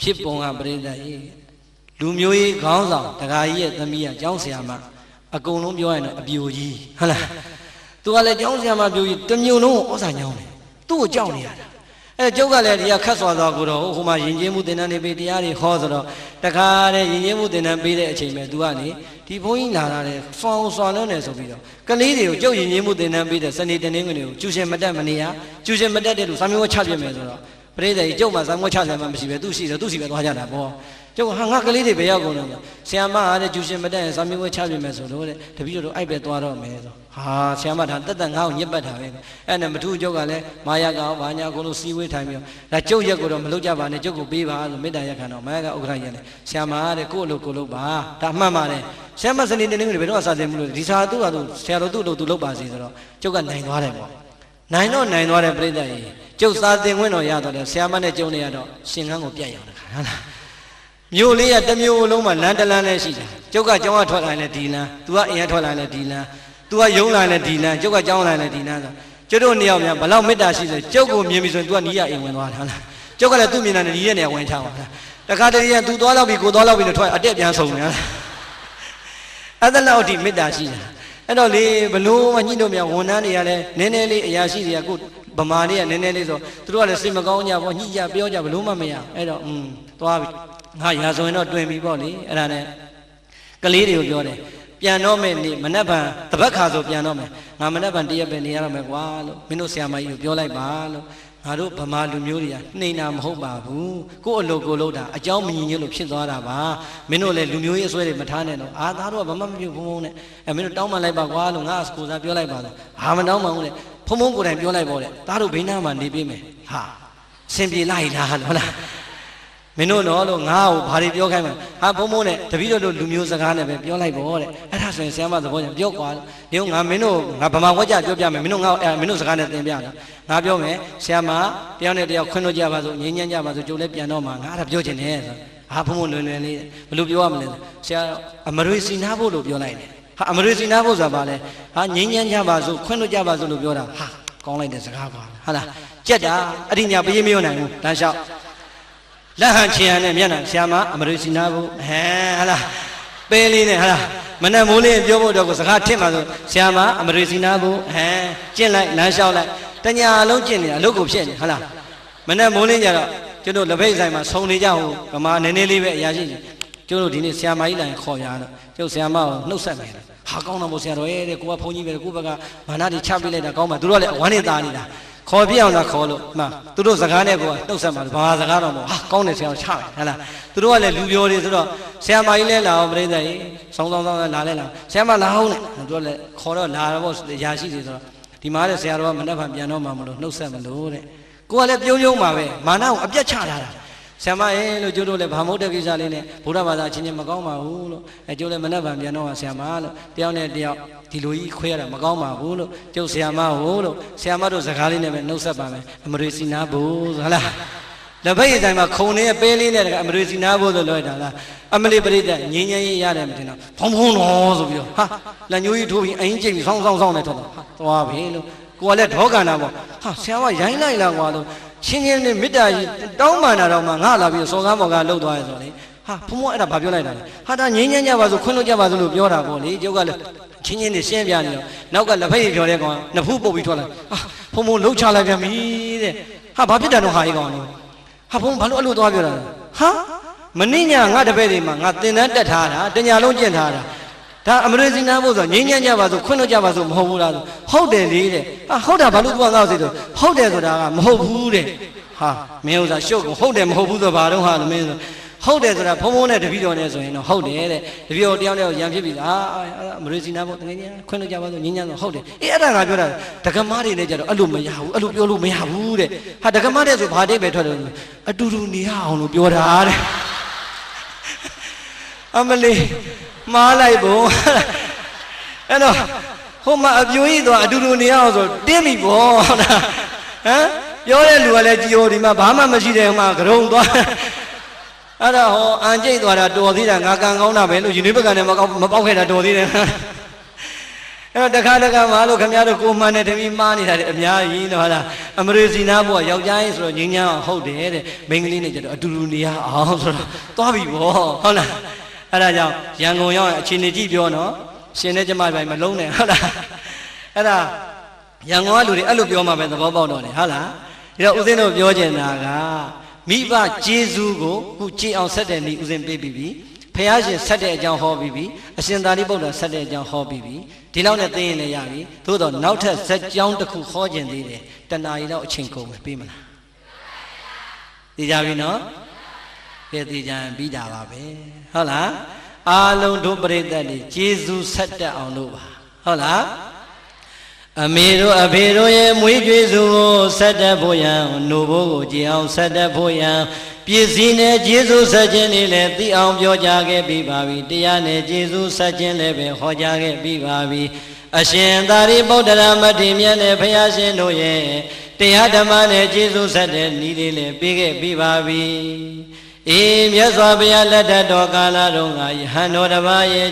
့ဖြစ်ပုံကပြိတ္တကြီးလူမျိုးကြီးခေါင်းဆောင်တခါကြီးရဲ့သမီးကကျောင်းဆရာမအကုန်လုံးပြောရင်တော့အပြိုကြီးဟုတ်လားသူကလည်းကျောင်းဆရာမပြိုကြီးတစ်မျိုးလုံးကိုဩဇာညောင်းတယ်သူ့ကိုကြောက်နေရတာအဲကျုပ်ကလည်းဒီကခတ်စွာသွားကိုတော့ဟိုမှာယဉ်ကျေးမှုသင်တန်းတွေပေးတရားတွေဟောဆိုတော့တခါတည်းယဉ်ကျေးမှုသင်တန်းပေးတဲ့အချိန်ပဲသူကလေဒီဘုန်းကြီးလာတာလေဖောင်စွာလုံးနေဆိုပြီးတော့ကလေးတွေကိုကျုပ်ယဉ်ကျေးမှုသင်တန်းပေးတဲ့စနေတနင်္ဂနွေကိုကျူရှင်မတက်မနေရကျူရှင်မတက်တဲ့လူစာမျိုးချပြမယ်ဆိုတော့ပြိတ္တကြီးကျုပ်မှာစာမျိုးချတယ်မှမရှိပဲသူရှိတယ်သူစီပဲသွားကြတာပေါ့ကျုပ်ဟာငါကလေးတွေပဲရောက်ကုန်တယ်ဆရာမအားတဲ့ကျူရှင်မတက်ရင်စာမျိုးချပြမယ်ဆိုတော့တဲ့တပည့်တို့အိုက်ပဲသွားတော့မယ်ဆိုဟာဆရာမဒါတက်ငါ့ကိုညစ်ပတ်တာပဲအဲ့နဲ့မထူးကျုပ်ကလည်းမာယာကောင်ဘာညာကုန်လို့စီဝေးထိုင်ပြီးတော့ဒါကျုပ်ရက်ကိုတော့မလုပ်ကြပါနဲ့ကျုပ်ကိုပေးပါဆိုမေတ္တာရက်ခံတော့မာယာကဥက္ကဋ္ဌရက်လေဆရာမတဲ့ကို့အလုပ်ကိုလုပ်ပါဒါမှန်ပါတယ်ဆရာမစနေတနင်္ဂနွေဘယ်တော့စာသင်မှုလို့ဒီစာသူ့ဟာသူဆရာတော်သူ့အလုပ်သူလုပ်ပါစေဆိုတော့ကျုပ်ကနိုင်သွားတယ်ပေါ့နိုင်သွားတယ်ပြိတ္တကြီးကျုပ်စာသင်ခွင့်တော့ရတော့တယ်ဆရာမနဲ့ကျုံနေရတော့ရှင်ခန်းကိုပြတ်ရောက်တခါဟုတ်လားမြို့လေးကတစ်မြို့လုံးမှာလမ်းတစ်လမ်းနဲ့ရှိတယ်ကျုပ်ကကျောင်းကထွက်လာရင်ဒီလမ်းသူကအရင်ထွက်လာရင်ဒီလမ်းသူကယုံလာရင်ဒီလမ်းကျုပ်ကကျောင်းလာရင်ဒီလမ်းဆိုကျုပ်တို့နှစ်ယောက်များဘလောက်မေတ္တာရှိဆိုကျုပ်ကိုမြင်ပြီဆိုရင် तू ကနီးရအိမ်ဝင်သွားတာဟုတ်လားကျုပ်ကလည်းသူ့မြင်တာနဲ့နီးရနေဝင်ချပါလားတခါတည်းက तू သွားတော့ပြီကိုသွားတော့ပြီလို့ထွက်အတက်ပြန်ဆုံးနေတာအဲ့ဒါလောက်ဒီမေတ္တာရှိတာ အဲ့တော့လေဘလို့မညှိလို့မရဝန်ထမ်းတွေကလည်းနည်းနည်းလေးအရာရှိတွေကကိုဗမာတွေကနည်းနည်းလေးဆိုသူတို့ကလည်းစိတ်မကောင်းကြပေါ့ညှိကြပြောကြဘလို့မှမရအဲ့တော့သွားပြီငါရာဇဝင်တော့တွင်ပြီပေါ့လေအဲ့ဒါနဲ့ကလေးတွေကိုပြောတယ်ပြန်တော့မယ်နေမနှက်ပံတပတ်ခါဆိုပြန်တော့မယ်ငါမနှက်ပံတရက်ပဲနေရတော့မယ်ကွာလို့မင်းတို့ဆရာမကြီးကိုပြောလိုက်ပါလို့ငါတို့ဗမာလူမျိုးတွေကနှိမ်တာမဟုတ်ပါဘူးကို့အလုပ်ကိုလုပ်တာအကြောင်းမညီညွတ်လို့ဖြစ်သွားတာပါမင်းတို့လည်းလူမျိုးရေးအစွဲတွေမထားနဲ့တော့အာသားတို့ကဘာမှမပြုတ်ဖုံဖုံနဲ့မင်းတို့တောင်းပန်လိုက်ပါကွာလို့ငါအကိုစားပြောလိုက်ပါလို့ဟာမတောင်းပန်ဘူးလေဖုံဖုံကိုယ်တိုင်ပြောလိုက်ပေါ့လေသားတို့ဘိန်းနာမှာနေပြေးမယ်ဟာအရှင်ပြေလိုက်လားဟုတ်လားမင်းတို့တော့လို့ငါ့ကိုဘာတွေပြောခိုင်းမှာဟာဖုံဖုံနဲ့တပည့်တော်တို့လူမျိုးစကားနဲ့ပဲပြောလိုက်ပေါ့တဲ့အဲ့ဒါဆိုရင်ဆရာမသဘောကျပြောကွာဒီငါမင်းတို့ငါဗမာဝါကြပြောပြမယ်မင်းတို့ငါမင်းတို့စကားနဲ့သင်ပြတာငါပြောမယ်ဆရာမတယောက်နဲ့တယောက်ခွင့်လို့ကြပါစို့ငြိမ်းချမ်းကြပါစို့ကြိုလည်းပြန်တော့မှာငါအဲ့ဒါပြောချင်တယ်ဆိုဟာဖုံဖုံလွယ်လွယ်လေးဘယ်လိုပြောရမလဲဆရာအမရွေစီနာဖို့လို့ပြောလိုက်တယ်ဟာအမရွေစီနာဖို့ဆိုတာဘာလဲဟာငြိမ်းချမ်းကြပါစို့ခွင့်လို့ကြပါစို့လို့ပြောတာဟာကောင်းလိုက်တဲ့စကားပါဟာလားကြက်တာအဲ့ဒီညာပြေးမရောနိုင်ဘူးတန်းလျှောက်လက်ဟန်ချင်ရနဲ့မျက်နှာဆရာမအမရိစီနာဘူးဟာလားပဲလေးနဲ့ဟာလားမနဲ့မိုးလေးပြောဖို့တော့ကိုစကားထစ်မှာဆိုဆရာမအမရိစီနာဘူးကျင့်လိုက်လမ်းလျှောက်လိုက်တညာလုံးကျင့်နေအလုပ်ကိုဖြစ်နေဟာလားမနဲ့မိုးလေးကြတော့ကျွန်တော်လက်ဖိတ်ဆိုင်မှာဆုံနေကြဟိုဗမာနည်းနည်းလေးပဲအရာရှိကျွန်တော်ဒီနေ့ဆရာမကြီးလိုက်ခေါ်ရတော့ကျုပ်ဆရာမကိုနှုတ်ဆက်မယ်ဟာကောင်းတော့မို့ဆရာတော်ရဲ့ကိုကဘုန်းကြီးပဲကိုဘက်ကမာနတွေချပေးလိုက်တာကောင်းပါသူတို့ကလည်းဝမ်းနေသားနေတာခေါ်ပြအောင်သာခေါ်လို့မှသူတို့စကားနဲ့ကိုကနှုတ်ဆက်မှာဘာစကားတော့မဟုတ်ဟာကောင်းတယ်ဆရာချတယ်ဟဲ့လားသူတို့ကလည်းလူပြောတွေဆိုတော့ဆရာမကြီးလည်းလာအောင်ပြိဿကြီးဆောင်းလာလဲလာဆရာမလာအောင်နဲ့သူတို့လည်းခေါ်တော့လာတော့ရာရှိတွေဆိုတော့ဒီမှာတဲ့ဆရာတော်ကမနှက်ဖန်ပြန်တော့မှမလို့နှုတ်ဆက်မလို့တဲ့ကိုကလည်းပြုံးပါပဲမာနကိုအပြတ်ချထားတာဆရာမရဲ့လို့ကျိုးတို့လည်းဗာမုတ်တဲ့ကိစ္စလေးနဲ့ဗုဒ္ဓဘာသာချင်းချင်းမကောင်းပါဘူးလို့ကျိုးလည်းမနှက်ဖန်ပြန်တော့ဆရာမလို့တယောက်နဲ့တယောက်ဒီလိုကြီးခွဲရတာမကောင်းပါဘူးလို့ကျုပ်ဆရာမဟုတ်လို့ဆရာမတို့စကားလေးနဲ့ပဲနှုတ်ဆက်ပါမယ်အမရိစီနာဘူးဟုတ်လားလက်ဖက်ရည်ဆိုင်မှာခုံနေပဲလေးနဲ့အမရိစီနာဘူးလို့လွှဲတာလားအမလေးပရိသတ်ငင်းငင်းရေးရတယ်မထင်တော့ဖုံဖုံတော်ဆိုပြီးတော့ဟာလက်ညိုးကြီးထိုးပြီးအင်းကျိတ်ပြီးဆောင်းနဲ့ထွက်တော့ဟာသွားပြီလို့ကိုကလည်းဒေါကန္တာပေါ့ဟာဆရာမရိုင်းလိုက်လားကွာလို့ချင်းချင်းနဲ့မေတ္တာကြီးတောင်းပန်တာတော့မှငါလာပြီးစော်ကားမော်ကားလှုပ်သွားရဆိုလေဟာဖုံဖုံအဲ့ဒါဘာပြောလိုက်တာလဲဟာဒါငင်းငင်းကြပါဆိုခွင့်လို့ကြပါဆိုလို့ပြောတာပေါ့လေကျုပ်ကလည်းချင်းချင်းနဲ့ရှင်းပြနေတော့နောက်ကလက်ဖက်ရည်ပြောတဲ့ကောင်နဖူးပုတ်ပြီးထွက်လာဟာဖုံဖုံလှုပ်ချလိုက်ပြန်ပြီတဲ့ဟာဘာဖြစ်တယ်တော့ဟာကြီးကောင်လို့ဟာဖုံဘာလို့အဲ့လိုသွားပြောတာလဲဟာမင်းညာငါတပည့်တွေမှာငါသင်တန်းတက်ထားတာတညာလုံးကျင့်ထားတာဒါအမရိစီနာဖို့ဆိုငြိမ်းချမ်းကြပါဆိုခွင့်လို့ကြပါဆိုမဟုတ်ဘူးလားဆိုဟုတ်တယ်လေတဲ့ဟာဟုတ်တာဘာလို့သွားတော့စေတော့ဟုတ်တယ်ဆိုတာကမဟုတ်ဘူးတဲ့ဟာမင်းဥစ္စာရှုပ်ကိုဟုတ်တယ်မဟုတ်ဘူးဆိုဘာတော့ဟာမင်းဆိုဟုတ်တယ်ဆိုတာဖုံဖုံနဲ့တပည့်တော်နဲ့ဆိုရင်တော့ဟုတ်တယ်တဲ့တပည့်တော်တယောက်တယောက်ရံဖြစ်ပြီလားအမရိစီနာဖို့တကယ်ကြီးခွင့်လို့ကြပါဆိုငြိမ်းချမ်းဆိုဟုတ်တယ်အေးအဲ့ဒါငါပြောတာဒကမတွေနဲ့ကြတော့အဲ့လိုမရဘူးအဲ့လိုပြောလို့မရဘူးတဲ့ဟာဒကမတဲ့ဆိုဘာတိတ်ပဲထွက်တယ်အတူတူနေရအောင်လို့ပြောတာတဲ့အမလေးမားလိုက်ပုံအဲ့တော့ဟိုမှာအပြိုကြီးသွားအတူတူနေရအောင်ဆိုတင်းပြီပေါ့ဟမ်ပြောတဲ့လူကလည်းကြည်ဟိုဒီမှာဘာမှမရှိတဲ့ဟိုမှာကြုံသွားအဲ့တော့ဟောအန်ကျိတ်သွားတာတော်သေးတာငါကံကောင်းတာပဲလို့ယူနေဘက်ကလည်းမပေါက်ခဲ့တာတော်သေးတယ်အဲ့တော့တခါမှလို့ခင်ဗျားတို့ကိုမှန်တဲ့တမီးမားနေတာတွေအများကြီးတော့ဟာလားအမရိစီနာဘောယောက်ျားကြီးဆိုတော့ငင်းညာအောင်ဟုတ်တယ်တဲ့မိန်းကလေးနဲ့ကျတော့အတူတူနေရအောင်ဆိုတော့သွားပြီပေါ့ဟုတ်လားအဲ့ဒါကြောင့်ရန်ကုန်ရောက်ရင်အချင်းကြီးပြောနော်ရှင်နဲ့ကျမပိုင်းမလုံးနဲ့ဟုတ်လားအဲ့ဒါရန်ကုန်ကလူတွေအဲ့လိုပြောမှပဲသဘောပေါက်တော့တယ်ဟုတ်လားဒါတော့ဦးဇင်းတို့ပြောချင်တာကမိဘကျေးဇူးကိုခုကြည်အောင်ဆက်တဲ့နေ့ဦးဇင်းပေးပြီးပြီဖះရှင်ဆက်တဲ့အကြောင်းဟောပြီးပြီအရှင်သာရိပုတ္တရာဆက်တဲ့အကြောင်းဟောပြီးပြီဒီလောက်နဲ့သိရင်လည်းရပြီသို့တော့နောက်ထပ်ဇက်ကြောင်းတစ်ခုဟောခြင်းသေးတယ်တဏှာကြီးတော့အချိန်ကုန်ပဲပြီးမလားသိကြပြီနော်ကဲသိကြရင်ပြီးတာပါပဲဟုတ်လားအားလုံးတို့ပရိသတ်တွေကျေးဇူးဆက်တတ်အောင်လို့ပါဟုတ်လားအမေတို့အဖေတို့ရဲ့မွေးကြွေးစုကိုဆက်တတ်ဖို့ရန်နှုတ်ဘိုးကိုကြည်အောင်ဆက်တတ်ဖို့ရန်ပြည့်စည်နဲ့ကျေးဇူးဆက်ခြင်းတွေလည်းသိအောင်ပြောကြားခဲ့ပြီးပါပြီတရားနဲ့ကျေးဇူးဆက်ခြင်းလည်းပဲဟောကြားခဲ့ပြီးပါပြီအရှင်သာရိပုတ္တရာမထေရမြတ်နဲ့ဘုရားရှင်တို့ရဲ့တရားဓမ္မနဲ့ကျေးဇူးဆက်တဲ့ဤတွေလည်းပေးခဲ့ပြီးပါပြီအေးမြတ်စွာဘုရားလက်ထက်တော်ကာလတော်ကယဟန်တော်တစ်ပါးရဲ့